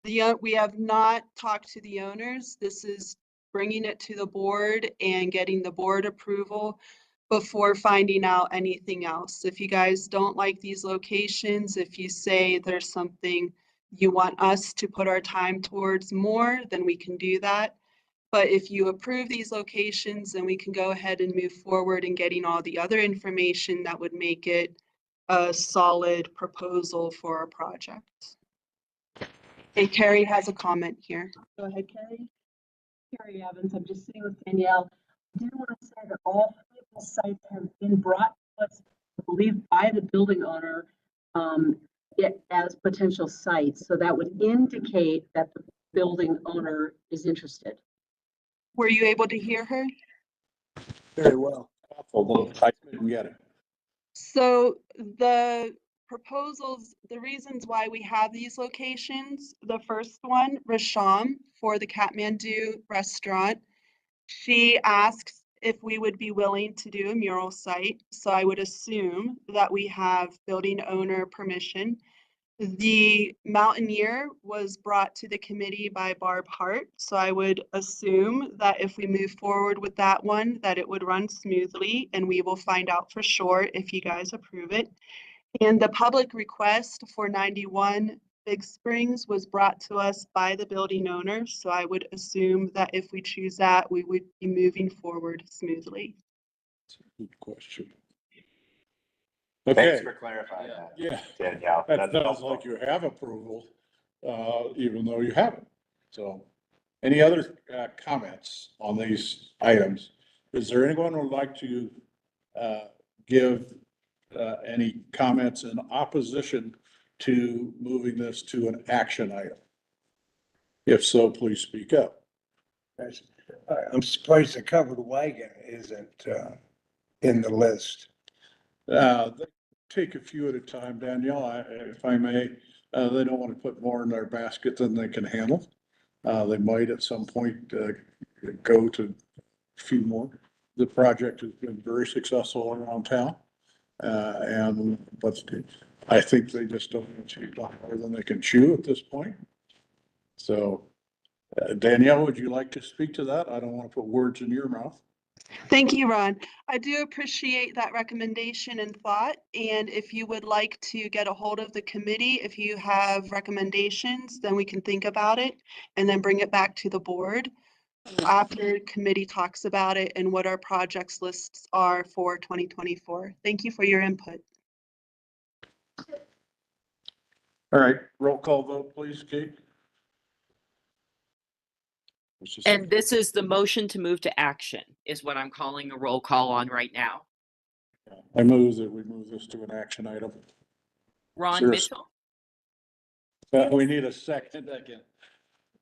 Speaker 10: owners,
Speaker 8: we have not talked to the owners. This is bringing it to the board and getting the board approval before finding out anything else. If you guys don't like these locations, if you say there's something you want us to put our time towards more, then we can do that. But if you approve these locations, then we can go ahead and move forward in getting all the other information that would make it a solid proposal for a project. Hey, Carrie has a comment here. Go ahead, Carrie.
Speaker 12: Carrie Evans, I'm just sitting with Danielle. I do want to say that all three of the sites have been brought to us, I believe, by the building owner as potential sites. So that would indicate that the building owner is interested.
Speaker 8: Were you able to hear her?
Speaker 10: very well.
Speaker 6: Although I couldn't get it.
Speaker 8: So the proposals, the reasons why we have these locations, the first one, Rasham for the Kathmandu restaurant. She asks if we would be willing to do a mural site. So I would assume that we have building owner permission. The Mountaineer was brought to the committee by Barb Hart. So I would assume that if we move forward with that one, that it would run smoothly, and we will find out for sure if you guys approve it. And the public request for 91 Big Springs was brought to us by the building owner. So I would assume that if we choose that, we would be moving forward smoothly.
Speaker 6: Good question.
Speaker 7: Thanks
Speaker 6: Okay,
Speaker 7: for clarifying that,
Speaker 6: yeah,
Speaker 7: Danielle.
Speaker 6: that
Speaker 7: That's
Speaker 6: sounds
Speaker 7: helpful.
Speaker 6: like you have approval, even though you haven't. So, any other comments on these items? Is there anyone who would like to give any comments in opposition to moving this to an action item? If so, please speak up.
Speaker 4: I'm surprised the covered wagon isn't in the list.
Speaker 6: Take a few at a time, Danielle, if I may. They don't want to put more in their basket than they can handle. They might at some point go to a few more. The project has been very successful around town. But I think they just don't want to chew more than they can chew at this point. So Danielle, would you like to speak to that? I don't want to put words in your mouth.
Speaker 8: Thank you, Ron. I do appreciate that recommendation and thought. And if you would like to get a hold of the committee, if you have recommendations, then we can think about it and then bring it back to the board after committee talks about it and what our projects lists are for 2024. Thank you for your input.
Speaker 6: All right, roll call vote, please, Kate.
Speaker 1: And this is the motion to move to action is what I'm calling a roll call on right now.
Speaker 6: I move that we move this to an action item.
Speaker 1: Ron
Speaker 6: Sure.
Speaker 1: Mitchell,
Speaker 6: We need a second.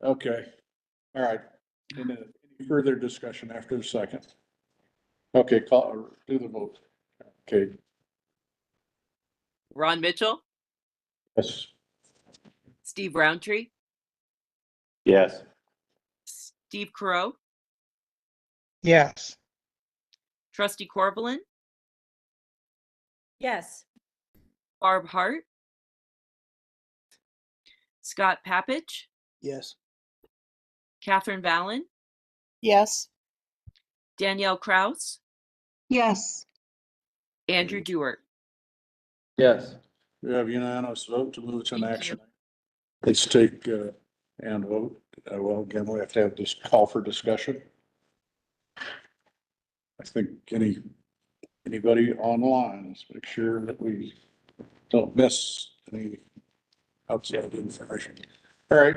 Speaker 6: Okay, all right. Any further discussion after the second? Okay, do the vote. Okay.
Speaker 1: Ron Mitchell,
Speaker 6: Yes.
Speaker 1: Steve Roundtree,
Speaker 7: Yes.
Speaker 1: Steve Carreau,
Speaker 11: Yes.
Speaker 1: Trustee Corvalin,
Speaker 3: Yes.
Speaker 1: Barb Hart, Scott Papich,
Speaker 10: Yes.
Speaker 1: Catherine Vallon,
Speaker 12: Yes.
Speaker 1: Danielle Kraus,
Speaker 8: Yes.
Speaker 1: Andrew Dewart.
Speaker 2: Yes.
Speaker 6: We have unanimous vote to move to an
Speaker 1: Thank you.
Speaker 6: action. Let's take and vote. Well, again, we have to have this call for discussion. I think anybody online, let's make sure that we don't miss any outside information. All right,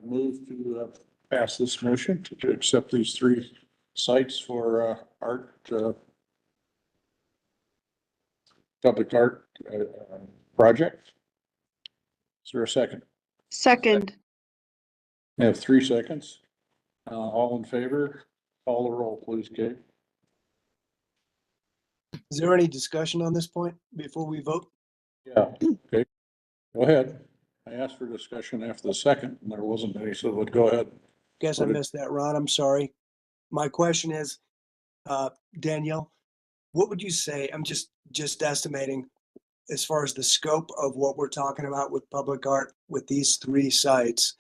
Speaker 6: move to pass this motion to accept these three sites for art, public art project. Is there a second?
Speaker 8: Second.
Speaker 6: I have 3 seconds. All in favor, call the roll, please, Kate.
Speaker 10: Is there any discussion on this point before we vote?
Speaker 6: Yeah, okay, go ahead. I asked for discussion after the second, and there wasn't any, so would go ahead.
Speaker 10: Guess I missed that, Ron. I'm sorry. My question is, Danielle, what would you say? I'm just estimating as far as the scope of what we're talking about with public art with these three sites.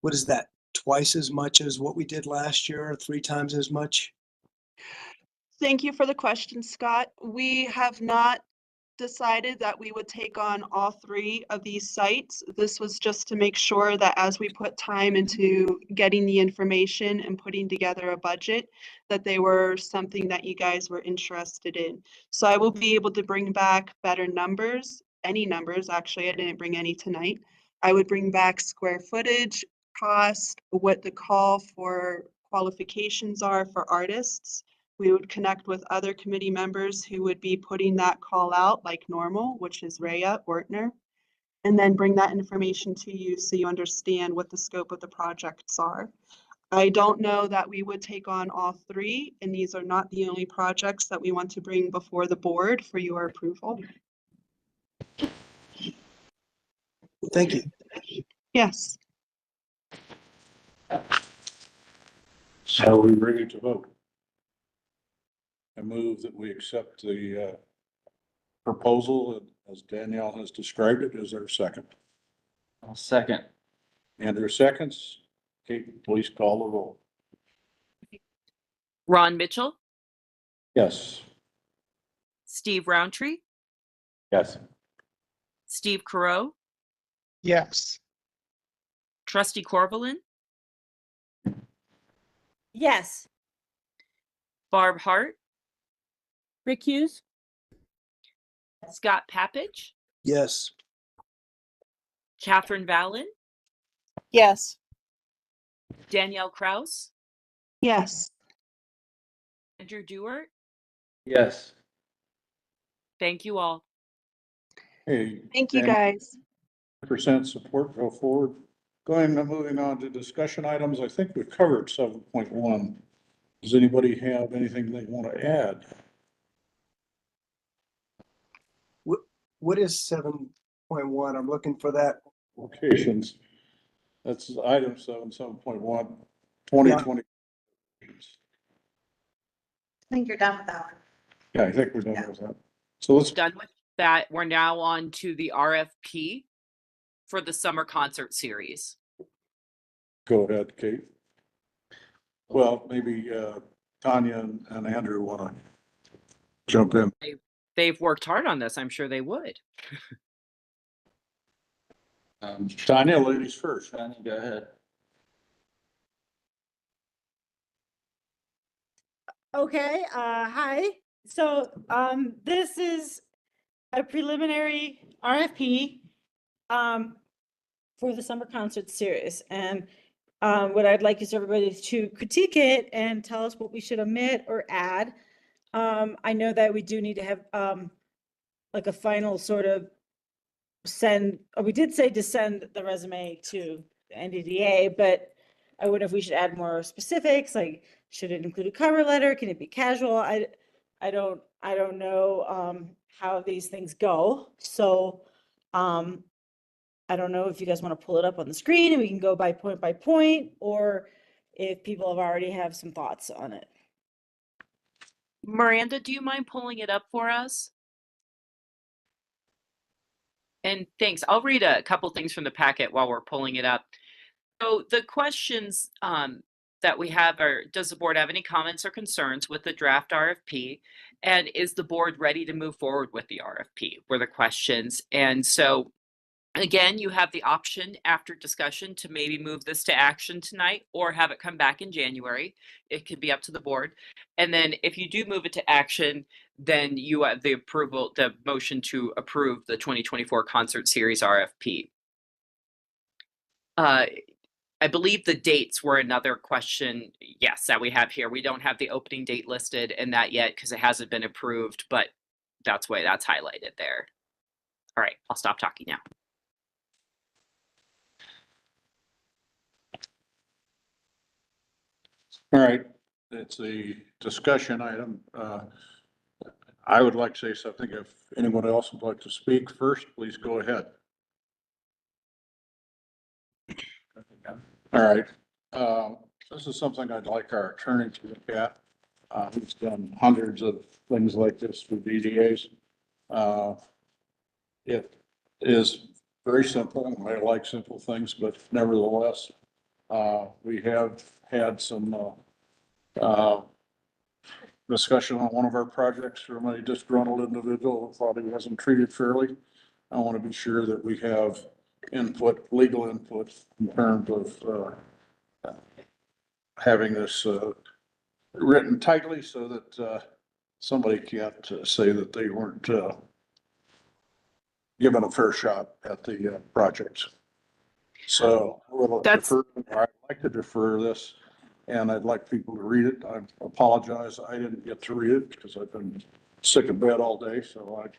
Speaker 10: What is that? Twice as much as what we did last year, or 3 times as much?
Speaker 8: Thank you for the question, Scott. We have not decided that we would take on all 3 of these sites. This was just to make sure that as we put time into getting the information and putting together a budget, that they were something that you guys were interested in. So I will be able to bring back better numbers, any numbers, actually, I didn't bring any tonight. I would bring back square footage, cost, what the call for qualifications are for artists. We would connect with other committee members who would be putting that call out like normal, which is Rhea Ortner, and then bring that information to you so you understand what the scope of the projects are. I don't know that we would take on all 3, and these are not the only projects that we want to bring before the board for your approval.
Speaker 10: Thank you.
Speaker 8: Yes.
Speaker 6: Are we ready to vote? I move that we accept the proposal as Danielle has described it. Is there a second?
Speaker 2: I'll second.
Speaker 6: Andrew seconds. Kate, please call the roll.
Speaker 1: Ron Mitchell,
Speaker 6: Yes.
Speaker 1: Steve Roundtree,
Speaker 7: Yes.
Speaker 1: Steve Carreau,
Speaker 11: Yes.
Speaker 1: Trustee Corvallin,
Speaker 3: Yes.
Speaker 1: Barb Hart,
Speaker 9: Rick Hughes?
Speaker 1: Scott Papich,
Speaker 10: Yes.
Speaker 1: Catherine Vallon,
Speaker 8: Yes.
Speaker 1: Danielle Kraus,
Speaker 8: Yes.
Speaker 1: Andrew Dewart.
Speaker 2: Yes.
Speaker 1: Thank you all.
Speaker 6: Hey.
Speaker 8: Thank you, guys.
Speaker 6: Percent support, go forward. Moving on to discussion items. I think we've covered 7.1. Does anybody have anything they want to add?
Speaker 10: What is 7.1? I'm looking for that.
Speaker 6: Locations. That's item 7.1, 2020.
Speaker 5: I think you're done with that one.
Speaker 6: Yeah, I think we're done with that. So let's,
Speaker 1: Done with that. We're now on to the RFP for the summer concert series.
Speaker 6: go ahead, Kate. Well, maybe Tanya and Andrew want to jump in.
Speaker 1: They've worked hard on this. I'm sure they would.
Speaker 6: Tanya, ladies first.
Speaker 2: Tanya, go ahead.
Speaker 3: Okay, hi. So, this is a preliminary RFP, for the summer concert series. And, what I'd like is everybody to critique it and tell us what we should omit or add. I know that we do need to have, like a final sort of we did say to send the resume to the NDDA, but I wonder if we should add more specifics, like, should it include a cover letter? Can it be casual? I don't know, how these things go. So, I don't know if you guys want to pull it up on the screen and we can go by point, or if people have already have some thoughts on it.
Speaker 1: Miranda, do you mind pulling it up for us? And thanks. I'll read a couple things from the packet while we're pulling it up. So the questions that we have are, does the board have any comments or concerns with the draft RFP? And is the board ready to move forward with the RFP? Were the questions. And so again, you have the option after discussion to maybe move this to action tonight or have it come back in January. It could be up to the board. And then if you do move it to action, then you have the motion to approve the 2024 concert series RFP. I believe the dates were another question, yes, that we have here. We don't have the opening date listed in that yet because it hasn't been approved, but that's why that's highlighted there. All right, I'll stop talking now.
Speaker 6: All right, it's a discussion item. I would like to say something. If anyone else would like to speak first, please go ahead. All right, this is something I'd like our attorney to look at. He's done hundreds of things like this with DDAs. It is very simple, and I like simple things, but nevertheless, we have had some, discussion on one of our projects from a disgruntled individual who thought he wasn't treated fairly. I want to be sure that we have input, legal input in terms of, having this, written tightly so that, somebody can't say that they weren't, given a fair shot at the, project. So
Speaker 1: That's-
Speaker 6: I'd like to defer this, and I'd like people to read it. I apologize, I didn't get to read it because I've been sick in bed all day, so I'm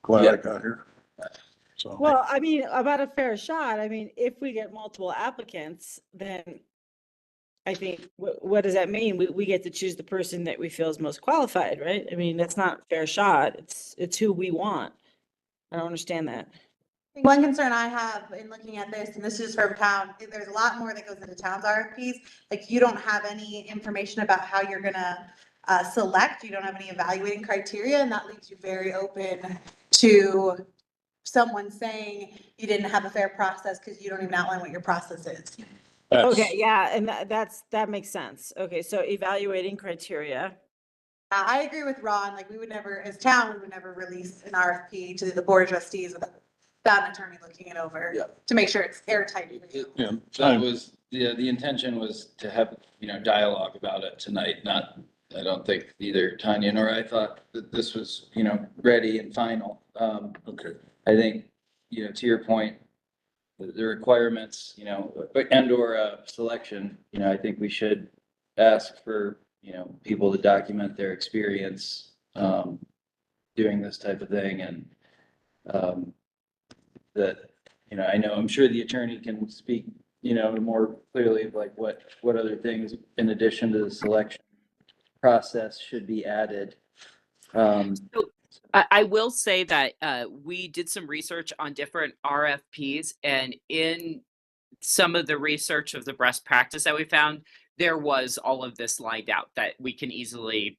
Speaker 6: glad I got here. So,
Speaker 3: Well, I mean, about a fair shot, I mean, if we get multiple applicants, then I think, what does that mean? We get to choose the person that we feel is most qualified, right? I mean, that's not a fair shot. It's who we want. I don't understand that.
Speaker 5: One concern I have in looking at this, and this is from town, there's a lot more that goes into town's RFPs. Like, you don't have any information about how you're gonna select, you don't have any evaluating criteria, and that leaves you very open to someone saying you didn't have a fair process because you don't even outline what your process is.
Speaker 3: Okay, yeah, and that makes sense. Okay, so evaluating criteria.
Speaker 5: I agree with Ron, like, we would never, as town, we would never release an RFP to the board of trustees without an attorney looking it over.
Speaker 2: Yeah.
Speaker 5: To make sure it's airtight for you.
Speaker 6: yeah,
Speaker 2: That was, the intention was to have, dialogue about it tonight, not, I don't think either Tanya nor I thought that this was, ready and final.
Speaker 6: okay.
Speaker 2: I think, to your point, the requirements, and or selection, I think we should ask for, people to document their experience, doing this type of thing and, that, I'm sure the attorney can speak, more clearly of like what other things in addition to the selection process should be added.
Speaker 1: I will say that we did some research on different RFPs, and in some of the research of the best practice that we found, there was all of this lined out that we can easily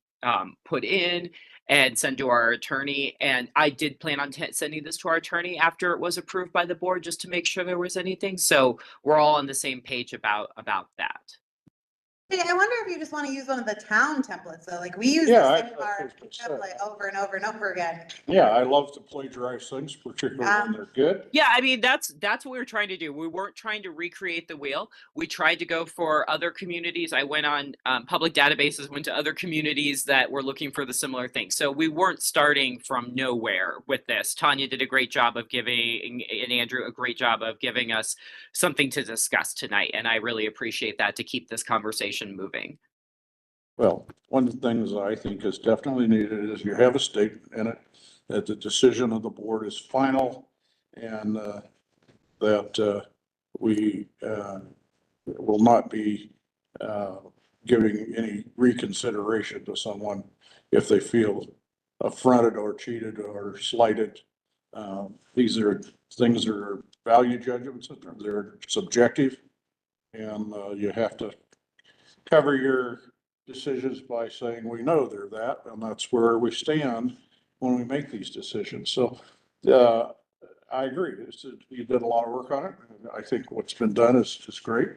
Speaker 1: put in and send to our attorney. And I did plan on sending this to our attorney after it was approved by the board, just to make sure there was anything. So we're all on the same page about that.
Speaker 5: Hey, I wonder if you just want to use one of the town templates, though, like we use
Speaker 6: Yeah,
Speaker 5: the
Speaker 6: I-
Speaker 5: same
Speaker 6: that's what I was
Speaker 5: RFP
Speaker 6: gonna say.
Speaker 5: template over and over and over again.
Speaker 6: Yeah, I love to plagiarize things, particularly when they're good.
Speaker 1: Yeah, I mean, that's what we were trying to do. We weren't trying to recreate the wheel. We tried to go for other communities. I went on public databases, went to other communities that were looking for the similar thing. So we weren't starting from nowhere with this. Tanya did a great job of giving, and Andrew a great job of giving us something to discuss tonight. And I really appreciate that, to keep this conversation moving.
Speaker 6: Well, one of the things I think is definitely needed is you have a statement in it that the decision of the board is final and that we will not be giving any reconsideration to someone if they feel affronted or cheated or slighted. These are things that are value judgments, they're subjective, and you have to cover your decisions by saying we know they're that, and that's where we stand when we make these decisions. So I agree. You did a lot of work on it. I think what's been done is great.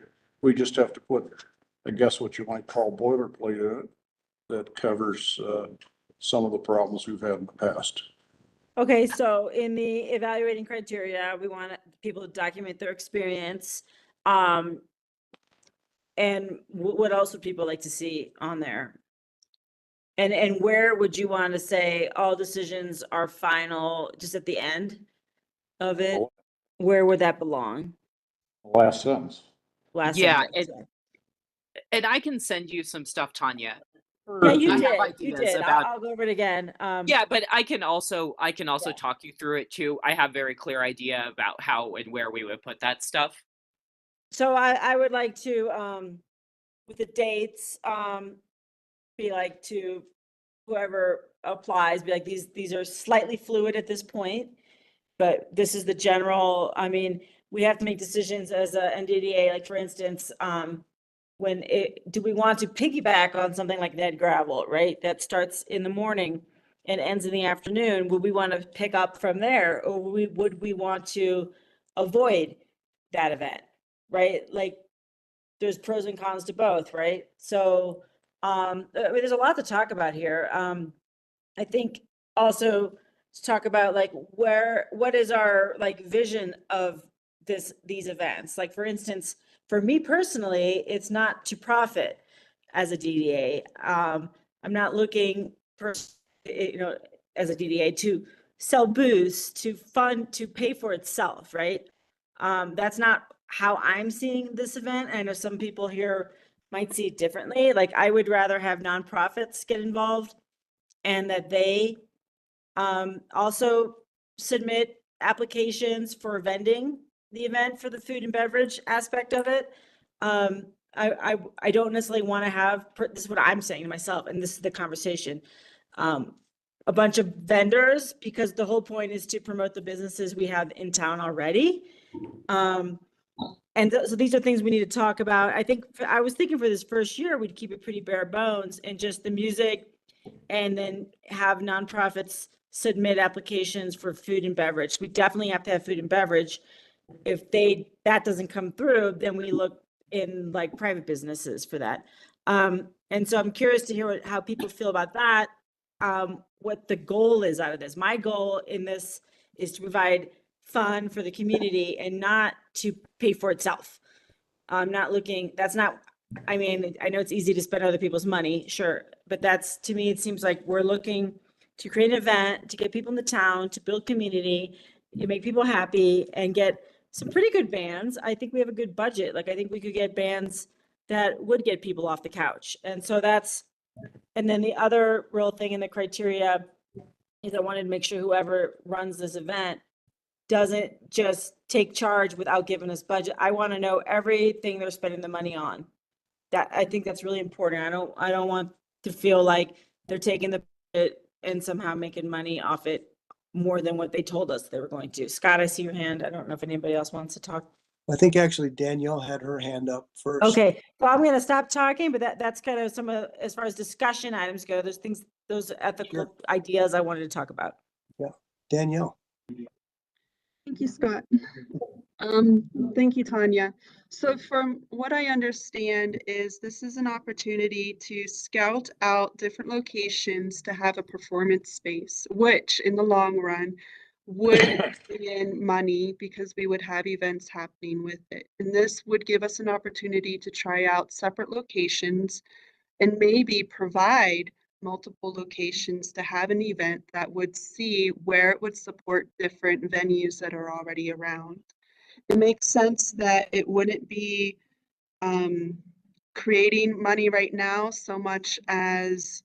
Speaker 6: We just have to put, I guess, what you might call boilerplate in it that covers some of the problems we've had in the past.
Speaker 3: Okay, so in the evaluating criteria, we want people to document their experience. And what else would people like to see on there? And where would you want to say all decisions are final, just at the end of it? Where would that belong?
Speaker 6: Last sentence.
Speaker 3: Last
Speaker 1: Yeah,
Speaker 3: sentence.
Speaker 1: and I can send you some stuff, Tanya.
Speaker 3: Yeah, you
Speaker 1: I have
Speaker 3: did, you
Speaker 1: ideas
Speaker 3: did.
Speaker 1: about-
Speaker 3: I'll go over it again.
Speaker 1: Yeah, but I can also
Speaker 3: Yeah.
Speaker 1: talk you through it too. I have very clear idea about how and where we would put that stuff.
Speaker 3: So I would like to, with the dates, be like to whoever applies, be like, these are slightly fluid at this point, but this is the general, I mean, we have to make decisions as a NDDA, like for instance, do we want to piggyback on something like Ned Gravel, right? That starts in the morning and ends in the afternoon. Would we want to pick up from there, or would we want to avoid that event, right? Like, there's pros and cons to both, right? So, I mean, there's a lot to talk about here. I think also to talk about like what is our like vision of these events? Like, for instance, for me personally, it's not to profit as a DDA. I'm not looking for, as a DDA to sell booze, to fund, to pay for itself, right? That's not how I'm seeing this event. I know some people here might see it differently. Like, I would rather have nonprofits get involved and that they also submit applications for vending the event for the food and beverage aspect of it. I don't necessarily want to have, this is what I'm saying to myself, and this is the conversation, a bunch of vendors, because the whole point is to promote the businesses we have in town already. So these are things we need to talk about. I was thinking for this first year, we'd keep it pretty bare bones and just the music, and then have nonprofits submit applications for food and beverage. We definitely have to have food and beverage. If that doesn't come through, then we look in like private businesses for that. And so I'm curious to hear how people feel about that. What the goal is out of this. My goal in this is to provide fun for the community and not to pay for itself. I'm not looking, I mean, I know it's easy to spend other people's money, sure, but to me, it seems like we're looking to create an event, to get people in the town, to build community, to make people happy, and get some pretty good bands. I think we have a good budget. Like, I think we could get bands that would get people off the couch. And so and then the other real thing in the criteria is I wanted to make sure whoever runs this event doesn't just take charge without giving us budget. I want to know everything they're spending the money on. I think that's really important. I don't want to feel like they're taking the budget and somehow making money off it more than what they told us they were going to. Scott, I see your hand. I don't know if anybody else wants to talk.
Speaker 10: I think actually Danielle had her hand up first.
Speaker 3: Okay, well, I'm going to stop talking, but that's kind of some of, as far as discussion items go, those ethical ideas I wanted to talk about.
Speaker 10: Yeah, Danielle.
Speaker 8: Thank you, Scott. Thank you, Tanya. So from what I understand is this is an opportunity to scout out different locations to have a performance space, which in the long run would bring in money because we would have events happening with it. And this would give us an opportunity to try out separate locations and maybe provide multiple locations to have an event that would see where it would support different venues that are already around. It makes sense that it wouldn't be creating money right now so much as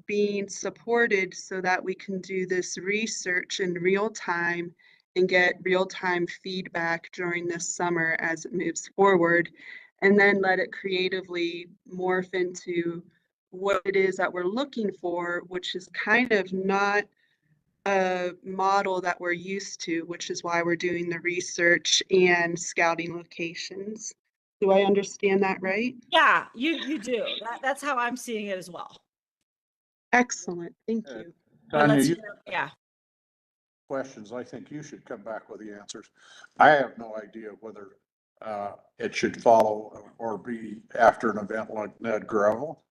Speaker 8: being supported so that we can do this research in real time and get real-time feedback during this summer as it moves forward, and then let it creatively morph into what it is that we're looking for, which is kind of not a model that we're used to, which is why we're doing the research and scouting locations. Do I understand that right?
Speaker 3: Yeah, you do. That's how I'm seeing it as well.
Speaker 8: Excellent, thank you.
Speaker 6: Tanya,
Speaker 3: Yeah.
Speaker 6: questions, I think you should come back with the answers. I have no idea whether it should follow or be after an event like Ned Gravel.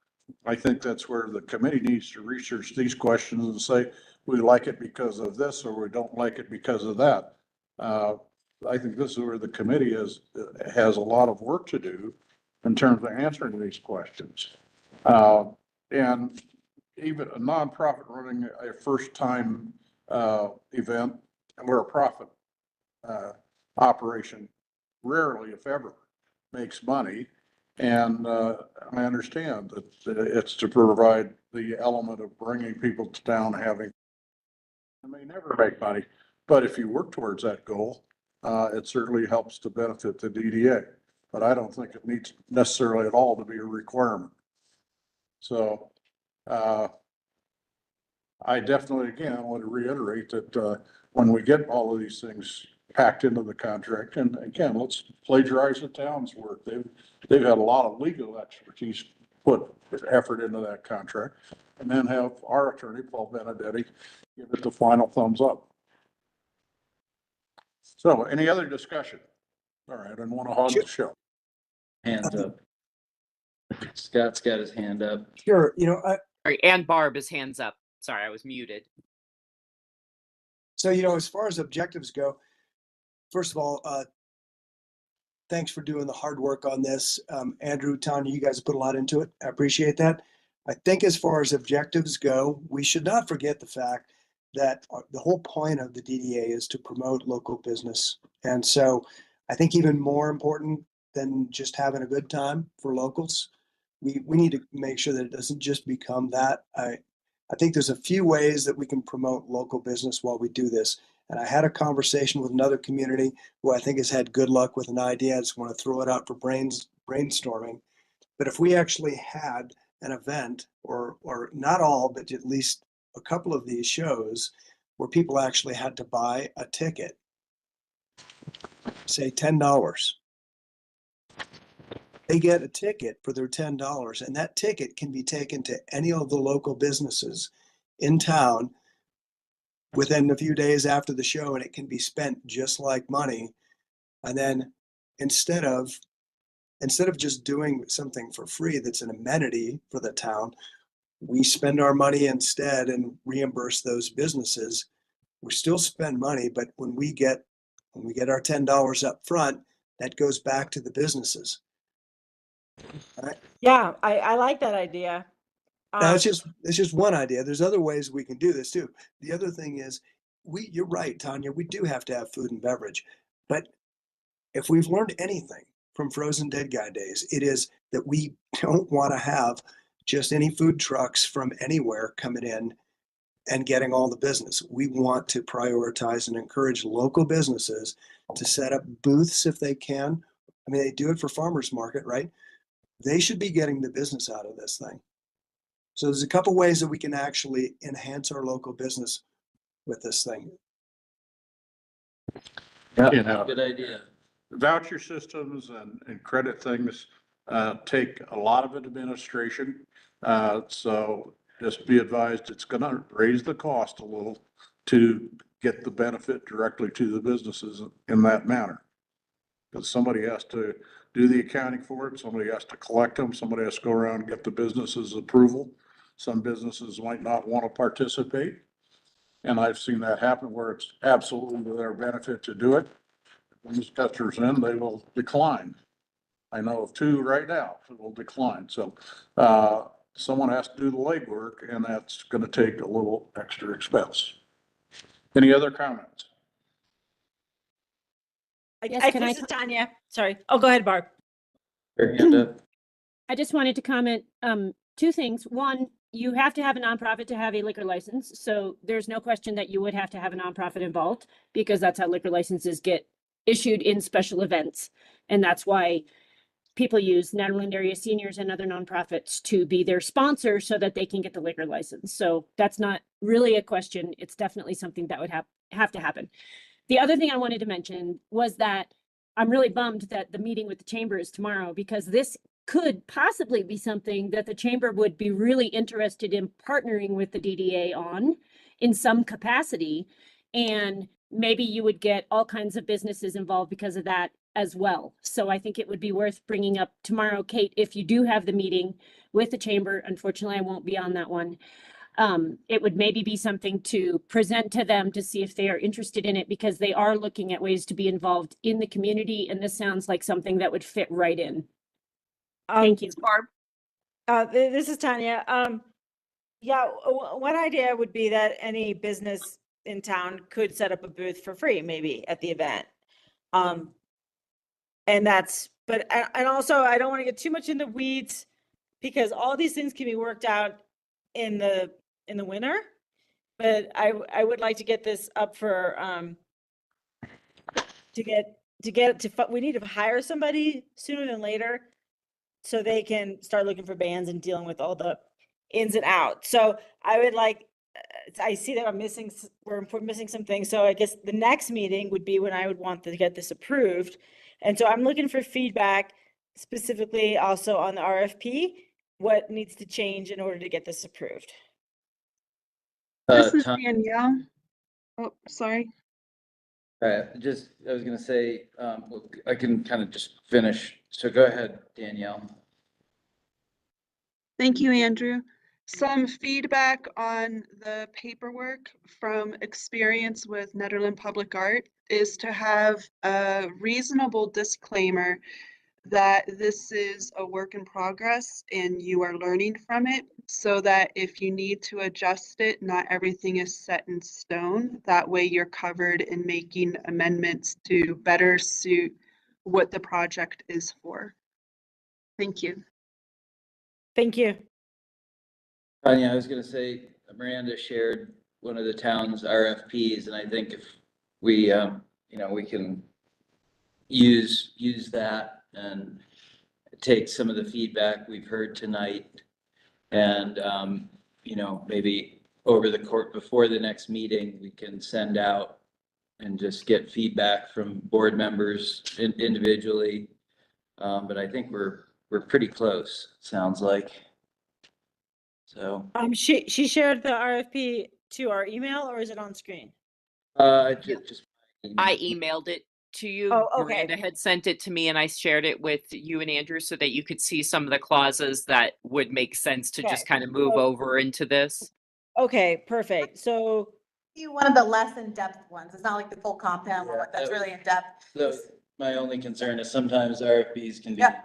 Speaker 6: I think that's where the committee needs to research these questions and say, we like it because of this, or we don't like it because of that. I think this is where the committee has a lot of work to do in terms of answering these questions. And even a nonprofit running a first time event, we're a profit operation, rarely, if ever, makes money. And I understand that it's to provide the element of bringing people to town, having, it may never make money, but if you work towards that goal, it certainly helps to benefit the DDA. But I don't think it needs necessarily at all to be a requirement. So I definitely, again, I want to reiterate that when we get all of these things packed into the contract. And again, let's plagiarize the town's work. They've had a lot of legal expertise put effort into that contract. And then have our attorney, Paul Benedetti, give it the final thumbs up. So any other discussion? All right, I didn't want to hog the show.
Speaker 2: Hands up. Scott's got his hand up.
Speaker 10: Sure,
Speaker 1: Sorry, and Barb is hands up. Sorry, I was muted.
Speaker 10: so, as far as objectives go, first of all, thanks for doing the hard work on this. Andrew, Tanya, you guys have put a lot into it. I appreciate that. I think as far as objectives go, we should not forget the fact that the whole point of the DDA is to promote local business. And so I think even more important than just having a good time for locals, we need to make sure that it doesn't just become that. I think there's a few ways that we can promote local business while we do this. And I had a conversation with another community who I think has had good luck with an idea. I just want to throw it out for brainstorming. But if we actually had an event, or not all, but at least a couple of these shows where people actually had to buy a ticket, say $10. They get a ticket for their $10, and that ticket can be taken to any of the local businesses in town within a few days after the show, and it can be spent just like money. And then instead of just doing something for free that's an amenity for the town, we spend our money instead and reimburse those businesses. We still spend money, but when we get our $10 up front, that goes back to the businesses. Right?
Speaker 3: Yeah, I like that idea.
Speaker 10: Now, it's just one idea. There's other ways we can do this too. The other thing is, you're right, Tanya, we do have to have food and beverage. But if we've learned anything from Frozen Dead Guy days, it is that we don't want to have just any food trucks from anywhere coming in and getting all the business. We want to prioritize and encourage local businesses to set up booths if they can. I mean, they do it for farmers market, right? They should be getting the business out of this thing. So there's a couple ways that we can actually enhance our local business with this thing.
Speaker 2: Yeah, good idea.
Speaker 6: Voucher systems and credit things take a lot of administration. So just be advised, it's gonna raise the cost a little to get the benefit directly to the businesses in that manner. Because somebody has to do the accounting for it, somebody has to collect them, somebody has to go around and get the business's approval. Some businesses might not want to participate. And I've seen that happen where it's absolutely to their benefit to do it. When these customers in, they will decline. I know of two right now that will decline. So someone has to do the legwork, and that's going to take a little extra expense. Any other comments?
Speaker 3: This is Tanya. Sorry. Oh, go ahead, Barb.
Speaker 2: Your hand up.
Speaker 9: I just wanted to comment, two things. One, you have to have a nonprofit to have a liquor license. So there's no question that you would have to have a nonprofit involved, because that's how liquor licenses get issued in special events. And that's why people use Nederland Area Seniors and other nonprofits to be their sponsor so that they can get the liquor license. So that's not really a question. It's definitely something that would have to happen. The other thing I wanted to mention was that I'm really bummed that the meeting with the chamber is tomorrow, because this could possibly be something that the chamber would be really interested in partnering with the DDA on in some capacity. And maybe you would get all kinds of businesses involved because of that as well. So I think it would be worth bringing up tomorrow, Kate, if you do have the meeting with the chamber. Unfortunately, I won't be on that one. It would maybe be something to present to them to see if they are interested in it, because they are looking at ways to be involved in the community. And this sounds like something that would fit right in. Thank you.
Speaker 3: Barb. This is Tanya. Yeah, one idea would be that any business in town could set up a booth for free, maybe at the event. And also I don't want to get too much in the weeds, because all these things can be worked out in the winter. But I would like to get this up for, we need to hire somebody sooner than later, so they can start looking for bands and dealing with all the ins and outs. So I would like I see that I'm missing, we're missing some things. So I guess the next meeting would be when I would want to get this approved. And so I'm looking for feedback specifically also on the RFP, what needs to change in order to get this approved.
Speaker 8: This is
Speaker 2: Tom,
Speaker 8: Danielle. Oh, sorry.
Speaker 2: I was gonna say, I can kind of just finish. So go ahead, Danielle.
Speaker 8: Thank you, Andrew. Some feedback on the paperwork from experience with Nederland Public Art is to have a reasonable disclaimer that this is a work in progress and you are learning from it, so that if you need to adjust it, not everything is set in stone. That way you're covered in making amendments to better suit what the project is for. Thank you.
Speaker 3: Thank you.
Speaker 2: Tanya, I was gonna say, Miranda shared one of the town's RFPs, and I think if we, we can use that and take some of the feedback we've heard tonight and, maybe over the court, before the next meeting, we can send out and just get feedback from board members individually. But I think we're pretty close, sounds like. So,
Speaker 3: She shared the RFP to our email, or is it on screen?
Speaker 2: just.
Speaker 1: I emailed it to you.
Speaker 3: Oh, okay.
Speaker 1: Miranda had sent it to me and I shared it with you and Andrew so that you could see some of the clauses that would make sense to just
Speaker 3: Okay.
Speaker 1: kind of move over into this.
Speaker 3: Okay, perfect. So
Speaker 5: One of the less in-depth ones. It's not like the full compound one
Speaker 2: Yeah,
Speaker 5: that's
Speaker 2: that was-
Speaker 5: really in-depth.
Speaker 2: My only concern is sometimes RFPs can be
Speaker 5: Yeah.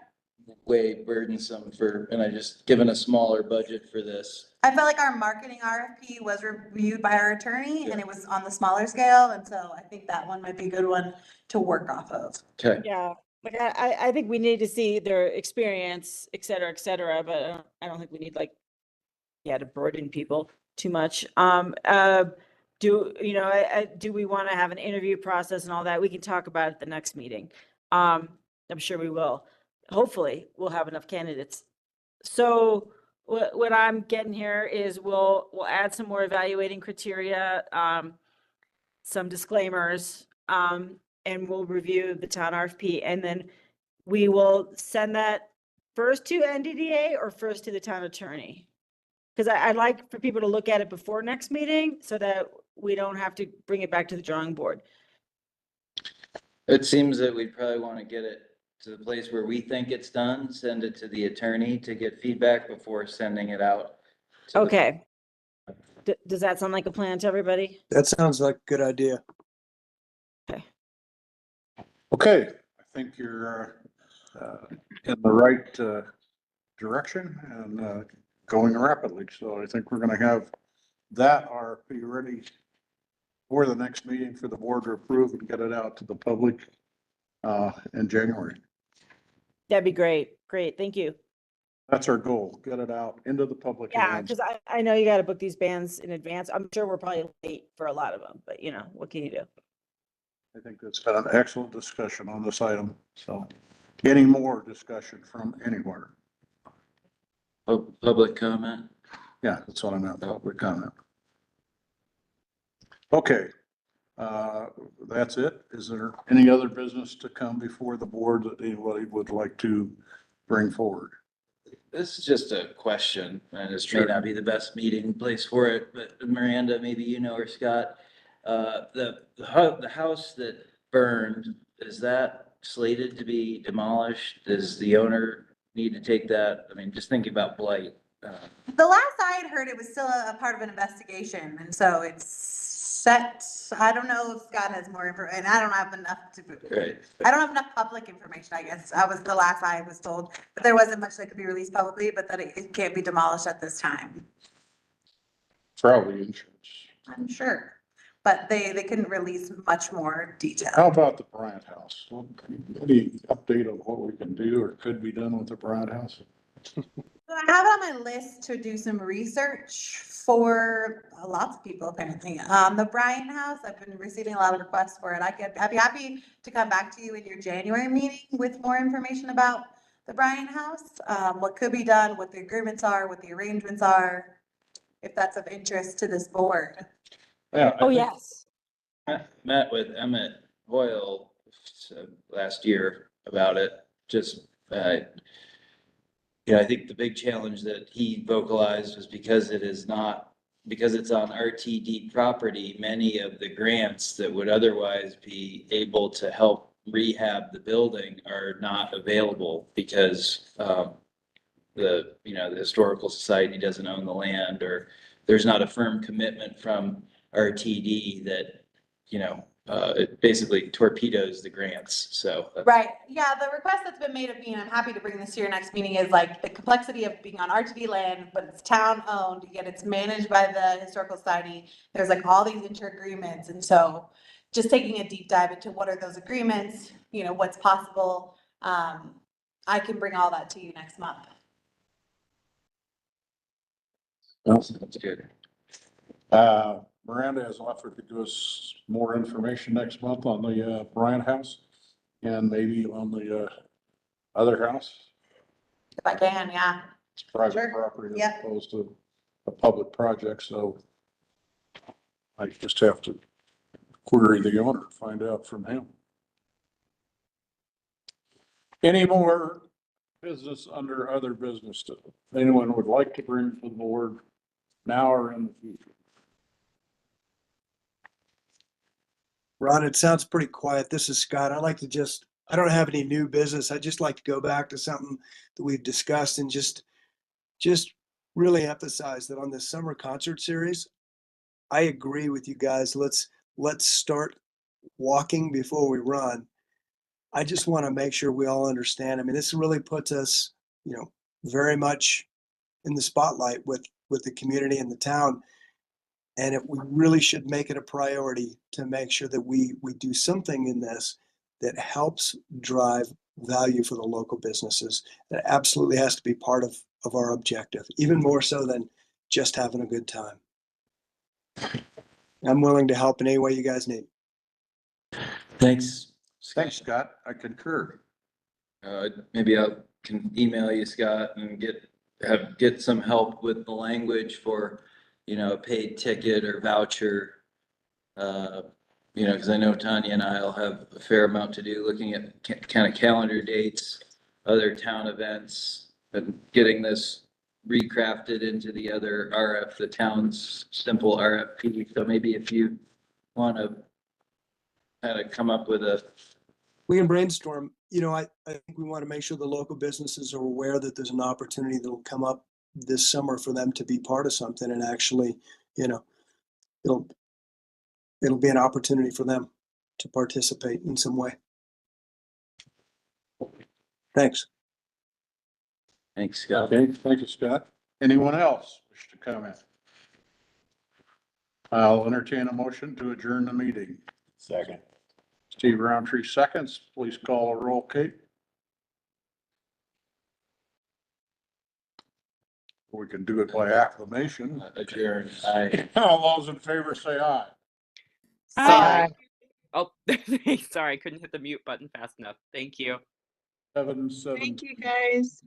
Speaker 2: way burdensome and I just, given a smaller budget for this.
Speaker 5: I felt like our marketing RFP was reviewed by our attorney and it was on the smaller scale. And so I think that one might be a good one to work off of.
Speaker 2: Okay.
Speaker 3: yeah, like I think we need to see their experience, et cetera, but I don't think we need to burden people too much. Do we want to have an interview process and all that? We can talk about it at the next meeting. I'm sure we will. Hopefully, we'll have enough candidates. So what I'm getting here is we'll add some more evaluating criteria, some disclaimers, and we'll review the town RFP, and then we will send that first to NDDA or first to the town attorney. Because I'd like for people to look at it before next meeting so that we don't have to bring it back to the drawing board.
Speaker 2: It seems that we probably want to get it to the place where we think it's done, send it to the attorney to get feedback before sending it out.
Speaker 3: Okay. Does that sound like a plan to everybody?
Speaker 10: That sounds like a good idea.
Speaker 6: Okay, I think you're in the right direction and going rapidly. So I think we're gonna have that RFP ready for the next meeting for the board to approve and get it out to the public in January.
Speaker 3: That'd be great. Great, thank you.
Speaker 6: That's our goal, get it out into the public
Speaker 3: Yeah,
Speaker 6: hands.
Speaker 3: because I know you got to book these bands in advance. I'm sure we're probably late for a lot of them, but what can you do?
Speaker 6: I think that's been an excellent discussion on this item. So any more discussion from anywhere?
Speaker 2: Public comment?
Speaker 6: Yeah, that's what I meant, public comment. Okay, that's it. Is there any other business to come before the board that anybody would like to bring forward?
Speaker 2: This is just a question, and this may
Speaker 6: Sure.
Speaker 2: not be the best meeting place for it, but Miranda, maybe or Scott, the house that burned, is that slated to be demolished? Does the owner need to take that? I mean, just thinking about blight.
Speaker 5: The last I had heard, it was still a part of an investigation, and so it's set. I don't know if Scott has more info, and I don't have enough
Speaker 2: Right.
Speaker 5: I don't have enough public information, I guess. That was the last I was told, but there wasn't much that could be released publicly, but that it can't be demolished at this time.
Speaker 6: Probably insurance.
Speaker 5: I'm sure, but they couldn't release much more
Speaker 6: How
Speaker 5: detail.
Speaker 6: about the Bryant House? Any update on what we can do or could be done with the Bryant House?
Speaker 5: So I have it on my list to do some research for lots of people apparently. The Bryan House, I've been receiving a lot of requests for it. I'd be happy to come back to you in your January meeting with more information about the Bryan House, what could be done, what the agreements are, what the arrangements are. if that's of interest to this board.
Speaker 2: Yeah.
Speaker 3: Oh, yes.
Speaker 2: Met with Emmett Hoyle last year about it, just, I think the big challenge that he vocalized was because it's on RTD property, many of the grants that would otherwise be able to help rehab the building are not available because, the Historical Society doesn't own the land, or there's not a firm commitment from RTD that, it basically torpedoes the grants, so.
Speaker 5: Right, yeah, the request that's been made of me, and I'm happy to bring this to your next meeting, is like the complexity of being on RTD land, but it's town owned, yet it's managed by the Historical Society. There's like all these inter-agreements, and so just taking a deep dive into what are those agreements, what's possible. I can bring all that to you next month.
Speaker 2: That's good.
Speaker 6: Miranda has offered to give us more information next month on the Bryant House and maybe on the other house.
Speaker 5: If I can, yeah.
Speaker 6: It's private
Speaker 5: Sure.
Speaker 6: property as
Speaker 5: Yeah.
Speaker 6: opposed to a public project, so I just have to query the owner, find out from him. Any more business under other business that anyone would like to bring to the board now or in the future?
Speaker 10: Ron, it sounds pretty quiet. This is Scott. I don't have any new business. I'd just like to go back to something that we've discussed and just really emphasize that on this summer concert series, I agree with you guys. Let's start walking before we run. I just want to make sure we all understand. I mean, this really puts us, very much in the spotlight with the community and the town. And we really should make it a priority to make sure that we do something in this that helps drive value for the local businesses. That absolutely has to be part of our objective, even more so than just having a good time. I'm willing to help in any way you guys need.
Speaker 2: Thanks.
Speaker 6: Thanks, Scott. I concur.
Speaker 2: Maybe I can email you, Scott, and get some help with the language for, a paid ticket or voucher. Because I know Tanya and I'll have a fair amount to do looking at kind of calendar dates, other town events, and getting this recrafted into the other the town's simple RFP. So maybe if you want to kind of come up with
Speaker 10: We can brainstorm. I think we want to make sure the local businesses are aware that there's an opportunity that will come up this summer for them to be part of something, and actually, it'll be an opportunity for them to participate in some way. Thanks.
Speaker 2: Thanks, Scott.
Speaker 6: Okay, thank you, Scott. Anyone else wish to comment? I'll entertain a motion to adjourn the meeting.
Speaker 7: Second.
Speaker 6: Steve Roundtree seconds. Please call a roll, Kate. We can do it by acclamation.
Speaker 2: Adjourn.
Speaker 6: All those in favor say aye.
Speaker 1: Sorry. Oh, sorry, I couldn't hit the mute button fast enough. Thank you.
Speaker 6: 7-7.
Speaker 8: Thank you, guys.